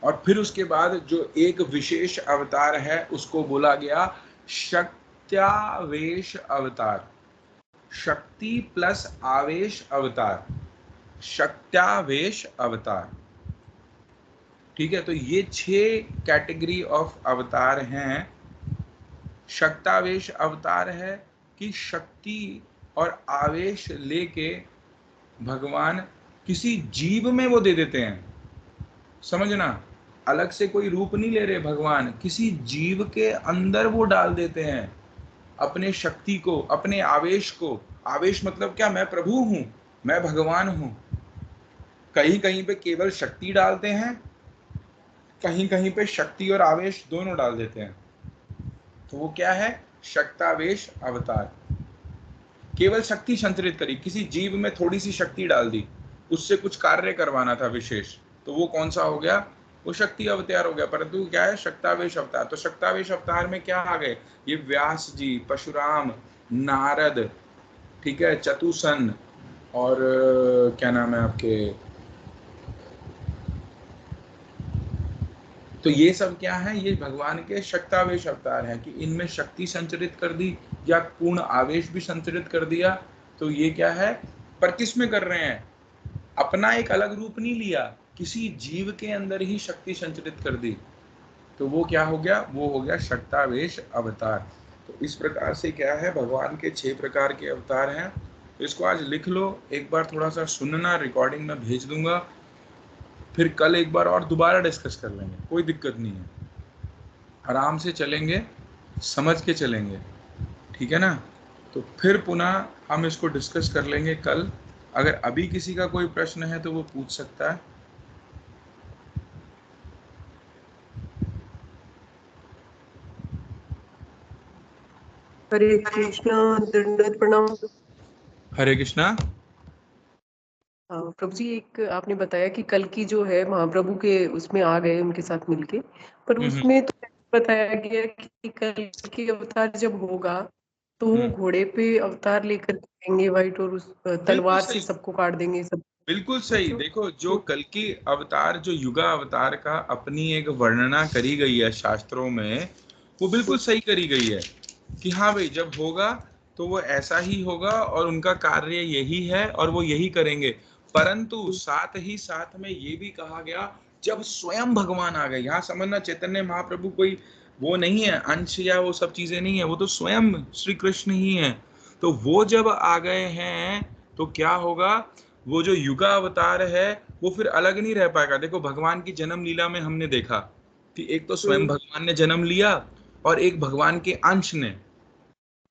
और फिर उसके बाद जो एक विशेष अवतार है उसको बोला गया शक्त्यावेश अवतार। शक्ति प्लस आवेश अवतार, शक्त्यावेश अवतार। ठीक है, तो ये 6 कैटेगरी ऑफ अवतार हैं। शक्तावेश अवतार है कि शक्ति और आवेश लेके भगवान किसी जीव में वो दे देते हैं। समझना, अलग से कोई रूप नहीं ले रहे भगवान, किसी जीव के अंदर वो डाल देते हैं अपने शक्ति को, अपने आवेश को। आवेश मतलब क्या? मैं प्रभु हूं, मैं भगवान हूं। कहीं कहीं पे केवल शक्ति डालते हैं, कहीं कहीं पे शक्ति और आवेश दोनों डाल देते हैं। तो वो क्या है? शक्तावेश अवतार। केवल शक्ति संचरित करी, किसी जीव में थोड़ी सी शक्ति डाल दी, उससे कुछ कार्य करवाना था विशेष, तो वो कौन सा हो गया? वो शक्ति अवतार हो गया। परंतु क्या है? शक्तावेश अवतार। तो शक्तावेश अवतार में क्या आ गए? ये व्यास जी, परशुराम, नारद, ठीक है, चतुसन, और क्या नाम है आपके, तो ये सब क्या है? ये भगवान के शक्तावेश अवतार हैं कि इनमें शक्ति संचरित कर दी या पूर्ण आवेश भी संचरित कर दिया। तो ये क्या है? पर किस में कर रहे हैं? अपना एक अलग रूप नहीं लिया, किसी जीव के अंदर ही शक्ति संचरित कर दी। तो वो क्या हो गया? वो हो गया शक्तावेश अवतार। तो इस प्रकार से क्या है, भगवान के 6 प्रकार के अवतार हैं। तो इसको आज लिख लो, एक बार थोड़ा सा सुनना, रिकॉर्डिंग में भेज दूंगा, फिर कल एक बार और दोबारा डिस्कस कर लेंगे, कोई दिक्कत नहीं है। आराम से चलेंगे, समझ के चलेंगे, ठीक है ना? तो फिर पुनः हम इसको डिस्कस कर लेंगे कल। अगर अभी किसी का कोई प्रश्न है तो वो पूछ सकता है। हरे कृष्णा, दंडवत प्रणाम। हरे कृष्णा। प्रभु जी, एक आपने बताया कि कल की जो है महाप्रभु के उसमें आ गए उनके साथ मिलके, पर उसमें तो बताया गया कि कल के अवतार जब होगा तो वो घोड़े पे अवतार लेकर आएंगे व्हाइट, और उस बिल्कुल तलवार से सही, सबको काट देंगे सब। बिल्कुल सही। देखो, जो कल की अवतार, जो युगा अवतार का अपनी एक वर्णना करी गई है शास्त्रों में, वो बिल्कुल सही करी गई है कि हाँ भाई, जब होगा तो वो ऐसा ही होगा और उनका कार्य यही है और वो यही करेंगे। परंतु साथ ही साथ में ये भी कहा गया, जब स्वयं भगवान आ गए। यहाँ समझना, चैतन्य महाप्रभु कोई वो नहीं है, अंश या वो सब चीजें नहीं है, वो तो स्वयं श्री कृष्ण ही है। तो वो जब आ गए हैं तो क्या होगा? वो जो युगा अवतार है वो फिर अलग नहीं रह पाएगा। देखो, भगवान की जन्म लीला में हमने देखा कि एक तो स्वयं भगवान ने जन्म लिया और एक भगवान के अंश ने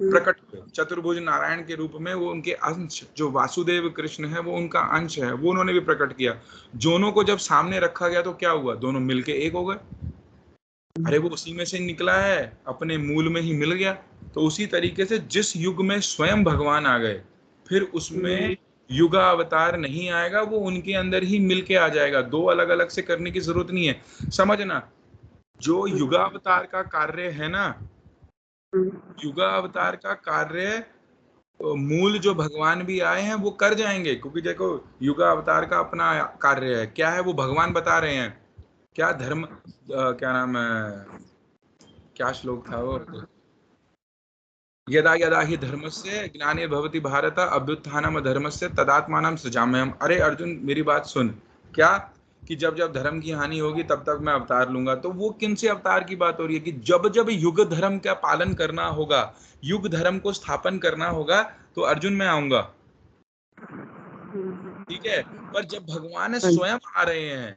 प्रकट हुए चतुर्भुज नारायण के रूप में। वो उनके अंश, जो वासुदेव कृष्ण है वो उनका अंश है, वो उन्होंने भी प्रकट किया। दोनों को जब सामने रखा गया तो क्या हुआ? दोनों मिलके एक हो गए। अरे वो उसी में से निकला है, अपने मूल में ही मिल गया। तो उसी तरीके से जिस युग में स्वयं भगवान आ गए, फिर उसमें युगा अवतार नहीं आएगा, वो उनके अंदर ही मिल के आ जाएगा। दो अलग अलग से करने की जरूरत नहीं है। समझना, जो युगा अवतार का कार्य है ना, युगा अवतार का कार्य मूल जो भगवान भी आए हैं वो कर जाएंगे। क्योंकि देखो, युगा अवतार का अपना कार्य है, क्या है? वो भगवान बता रहे हैं क्या धर्म, क्या नाम है, क्या श्लोक था वो, यदा यदा हि धर्मस्य ग्लानिर्भवति भारत अभ्युत्थानम धर्मस्य तदात्मानं सृजाम्यहम्। अरे अर्जुन, मेरी बात सुन। क्या? कि जब जब धर्म की हानि होगी तब तक मैं अवतार लूंगा। तो वो किन से अवतार की बात हो रही है? कि जब जब युग धर्म का पालन करना होगा, युग धर्म को स्थापन करना होगा, तो अर्जुन मैं आऊंगा। ठीक है, पर जब भगवान स्वयं आ रहे हैं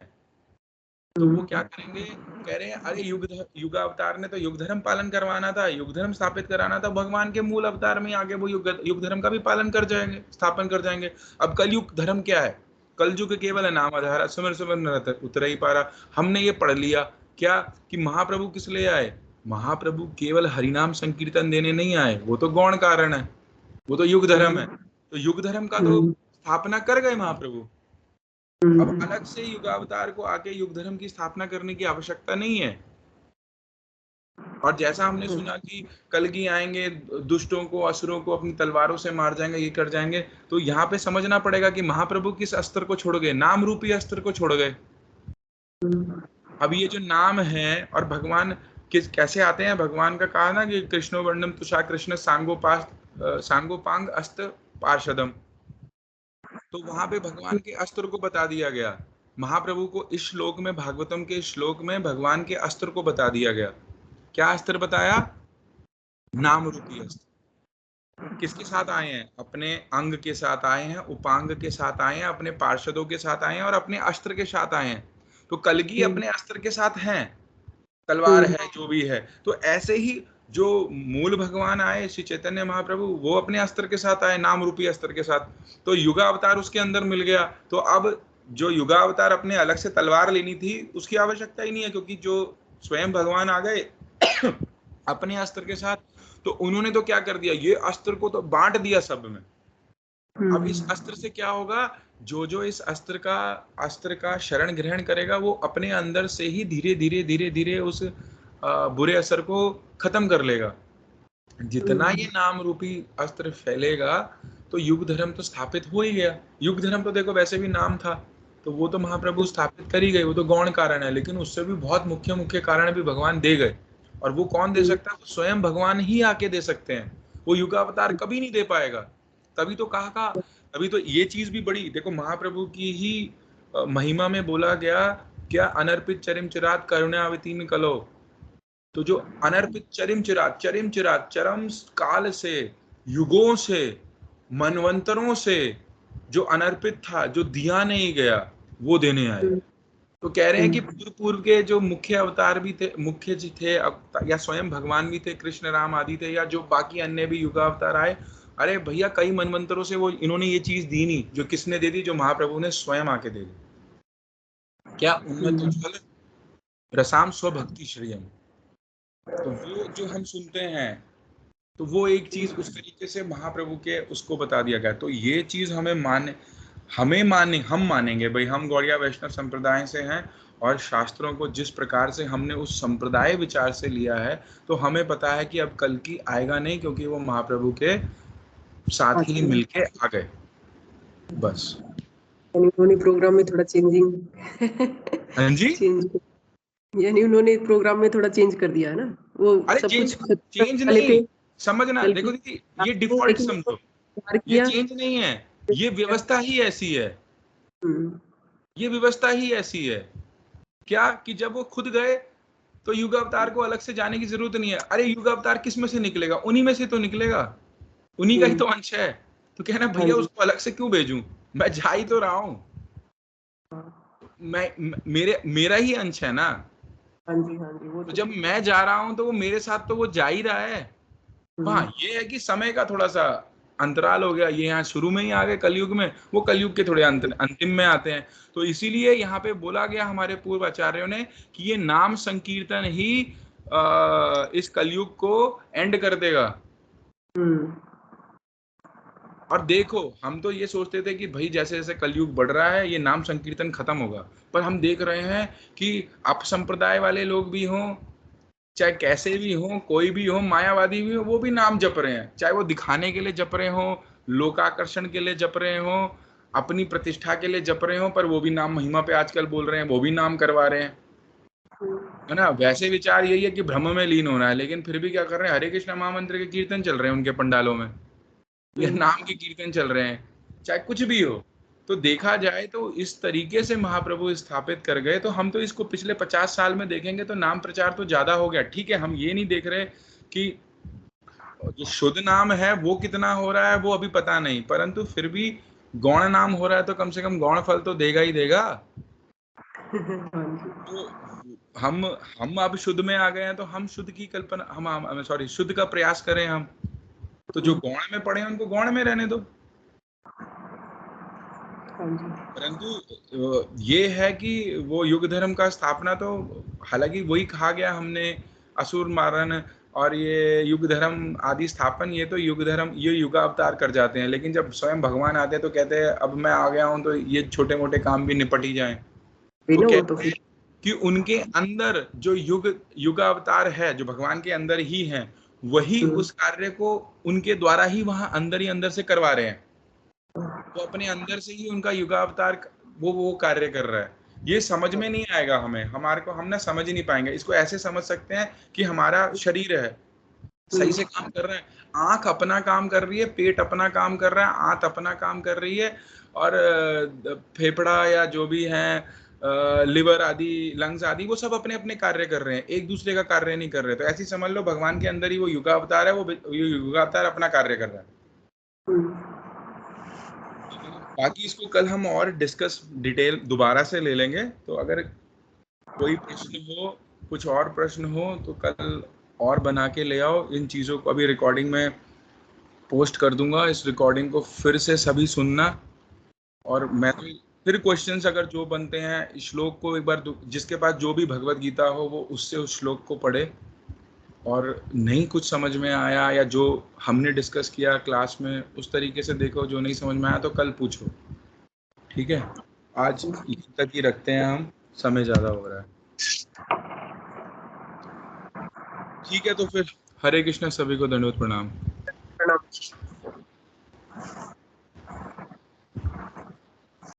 तो वो क्या करेंगे? कह रहे हैं अरे युग अवतार ने तो युग धर्म पालन करवाना था, युग धर्म स्थापित कराना था। भगवान के मूल अवतार में आगे वो युग धर्म का भी पालन कर जाएंगे, स्थापन कर जाएंगे। अब कलयुग धर्म क्या है? कलयुग केवल है नाम आधार, सुमिर सुमिर नरत उतर ही पारा। हमने ये पढ़ लिया क्या कि महाप्रभु किस लिए आए? महाप्रभु केवल हरिनाम संकीर्तन देने नहीं आए, वो तो गौण कारण है, वो तो युग धर्म है। तो युग धर्म का तो स्थापना कर गए महाप्रभु। अब अलग से युगावतार को आके युग धर्म की स्थापना करने की आवश्यकता नहीं है। और जैसा हमने सुना कि कलगी आएंगे, दुष्टों को, असुरों को अपनी तलवारों से मार जाएंगे, ये कर जाएंगे, तो यहाँ पे समझना पड़ेगा कि महाप्रभु किस अस्त्र को छोड़ गए, नाम रूपी अस्त्र को छोड़ गए। अब ये जो नाम है और भगवान किस कैसे आते हैं, भगवान का कहा ना कि कृष्णो वर्णम तुषा कृष्ण सांगोपांग अस्त्र पार्षदम, तो वहां पे भगवान के अस्त्र को बता दिया गया। महाप्रभु को इस श्लोक में, भागवतम के श्लोक में भगवान के अस्त्र को बता दिया गया। क्या अस्त्र बताया? नाम रूपी अस्त्र। किसके साथ आए हैं? अपने अंग के साथ आए हैं, उपांग के साथ आए हैं, अपने पार्षदों के साथ आए हैं और अपने अस्त्र के साथ आए हैं। तो कलगी अपने अस्त्र के साथ हैं, तलवार है, जो भी है। तो ऐसे ही जो मूल भगवान आए श्री चैतन्य महाप्रभु, वो अपने अस्त्र के साथ आए, नाम रूपी अस्त्र के साथ। तो युगावतार उसके अंदर मिल गया। तो अब जो युगावतार अपने अलग से तलवार लेनी थी, उसकी आवश्यकता ही नहीं है, क्योंकि जो स्वयं भगवान आ गए अपने अस्त्र के साथ। तो उन्होंने तो क्या कर दिया, ये अस्त्र को तो बांट दिया सब में। अब इस अस्त्र से क्या होगा, जो जो इस अस्त्र का शरण ग्रहण करेगा, वो अपने अंदर से ही धीरे धीरे धीरे धीरे उस बुरे असर को खत्म कर लेगा। जितना ये नाम रूपी अस्त्र फैलेगा, तो युग धर्म तो स्थापित हो ही गया। युग धर्म तो देखो वैसे भी नाम था, तो वो तो महाप्रभु स्थापित कर ही गए, वो तो गौण कारण है। लेकिन उससे भी बहुत मुख्य मुख्य कारण भी भगवान दे गए। और वो कौन दे सकता है? तो स्वयं भगवान ही आके दे सकते हैं। वो युगावतार कभी नहीं दे पाएगा। तभी तो कहा, तभी तो ये चीज भी बड़ी देखो, महाप्रभु की ही महिमा में बोला गया, क्या अनर्पित चरिम चिरात करुणावती में कलो। तो जो अनर्पित चरिम चिरात चरम काल से, युगों से, मनवंतरों से जो अनर्पित था, जो दिया नहीं गया, वो देने आए। तो कह रहे हैं कि पूर्व के जो मुख्य अवतार भी थे, मुख्य जी थे, या स्वयं भगवान भी थे, कृष्ण राम आदि थे, या जो बाकी अन्य भी युगावतार आए, अरे भैया कई मनवंतरों से वो इन्होंने ये चीज दी नहीं। जो किसने दे दी? जो महाप्रभु ने स्वयं आके दे दी। क्या? उन्नत उज्ज्वल रसाम स्वभक्ति श्रियम। तो वो जो हम सुनते हैं, तो वो एक चीज उस तरीके से महाप्रभु के उसको बता दिया गया। तो ये चीज हम मानेंगे भाई, हम गौड़िया वैष्णव संप्रदाय से हैं, और शास्त्रों को जिस प्रकार से हमने उस संप्रदाय विचार से लिया है, तो हमें पता है कि अब कल की आएगा नहीं, क्योंकि वो महाप्रभु के साथ ही मिलके आ गए। बस उन्होंने प्रोग्राम में थोड़ा चेंजिंग हाँ जी, यानी उन्होंने प्रोग्राम में थोड़ा चेंज कर दिया है ना, वो अरे सब कुछ चेंज वाले नहीं, पे समझना, देखो दीदी, ये डिफॉल्ट समझो, ये चेंज नहीं है, ये व्यवस्था ही ऐसी है। ये व्यवस्था ही ऐसी है क्या, कि जब वो खुद गए, तो युग अवतार को अलग से जाने की जरूरत नहीं है। अरे युग अवतार किस में से निकलेगा? उन्हीं में से तो निकलेगा, उन्हीं का ही तो अंश है। तो कहना भैया उसको अलग से क्यों भेजूं, मैं जा ही तो रहा हूं, मेरा ही अंश है ना। हाँ जी वो तो जब मैं जा रहा हूं, तो वो मेरे साथ तो वो जा ही रहा है। हाँ, ये है कि समय का थोड़ा सा अंतराल हो गया, ये यहाँ शुरू में ही आ गए कलयुग में, वो कलयुग के थोड़े अंतिम में आते हैं। तो इसीलिए यहाँ पे बोला गया हमारे पूर्व आचार्यों ने कि ये नाम संकीर्तन ही इस कलयुग को एंड कर देगा। और देखो, हम तो ये सोचते थे कि भाई जैसे जैसे कलयुग बढ़ रहा है, ये नाम संकीर्तन खत्म होगा, पर हम देख रहे हैं कि अपसंप्रदाय वाले लोग भी हों, चाहे कैसे भी हो, कोई भी हो, मायावादी भी हो, वो भी नाम जप रहे हैं। चाहे वो दिखाने के लिए जप रहे हो, लोकाकर्षण के लिए जप रहे हो, अपनी प्रतिष्ठा के लिए जप रहे हो, पर वो भी नाम महिमा पे आजकल बोल रहे हैं, वो भी नाम करवा रहे हैं, है ना। वैसे विचार यही है कि ब्रह्म में लीन होना है, लेकिन फिर भी क्या कर रहे हैं, हरे कृष्ण महामंत्र के कीर्तन चल रहे हैं उनके पंडालों में, या नाम के कीर्तन चल रहे हैं, चाहे कुछ भी हो। तो देखा जाए तो इस तरीके से महाप्रभु स्थापित कर गए। तो हम तो इसको पिछले 50 साल में देखेंगे तो नाम प्रचार तो ज्यादा हो गया, ठीक है। हम ये नहीं देख रहे कि जो शुद्ध नाम है वो कितना हो रहा है, वो अभी पता नहीं, परंतु फिर भी गौण नाम हो रहा है, तो कम से कम गौण फल तो देगा ही देगा। तो हम अब शुद्ध में आ गए हैं, तो हम शुद्ध की कल्पना, हम सॉरी शुद्ध का प्रयास करें हम। तो जो गौण में पड़े हैं उनको गौण में रहने दो। परंतु ये है कि वो युग धर्म का स्थापना तो, हालांकि वही कहा गया हमने असुर मारन और ये युग धर्म आदि स्थापन, ये तो युग धर्म, ये युगावतार कर जाते हैं। लेकिन जब स्वयं भगवान आते हैं तो कहते हैं अब मैं आ गया हूं तो ये छोटे मोटे काम भी निपट ही जाएं। तो बिना वो तो कहते फिर हैं कि उनके अंदर जो युगावतार है, जो भगवान के अंदर ही है, वही उस कार्य को उनके द्वारा ही वहां अंदर ही अंदर से करवा रहे हैं। तो अपने अंदर से ही उनका युगावतार वो कार्य कर रहा है। ये समझ में नहीं आएगा हमें, हमारे को हम ना समझ ही नहीं पाएंगे। इसको ऐसे समझ सकते हैं कि हमारा शरीर है, सही से काम कर रहा है, आंख अपना काम कर रही है, पेट अपना काम कर रहा है, आंत अपना काम कर रही है, और फेफड़ा या जो भी है, लिवर आदि, लंग्स आदि, वो सब अपने अपने कार्य कर रहे हैं, एक दूसरे का कार्य नहीं कर रहे। तो ऐसी समझ लो भगवान के अंदर ही वो युगावतार है, वो युगावतार अपना कार्य कर रहा है। बाकी इसको कल हम और डिस्कस डिटेल दोबारा से ले लेंगे। तो अगर कोई प्रश्न हो, कुछ और प्रश्न हो तो कल और बना के ले आओ। इन चीज़ों को अभी रिकॉर्डिंग में पोस्ट कर दूंगा, इस रिकॉर्डिंग को फिर से सभी सुनना। और मैं तो फिर क्वेश्चंस अगर जो बनते हैं, श्लोक को एक बार, जिसके पास जो भी भगवत गीता हो वो उससे उस श्लोक को पढ़े, और नहीं कुछ समझ में आया या जो हमने डिस्कस किया क्लास में उस तरीके से देखो, जो नहीं समझ में आया तो कल पूछो। ठीक है, आज यहीं तक ही रखते हैं हम, समय ज़्यादा हो रहा है। ठीक है, तो फिर हरे कृष्ण, सभी को दंडवत प्रणाम। प्रणाम।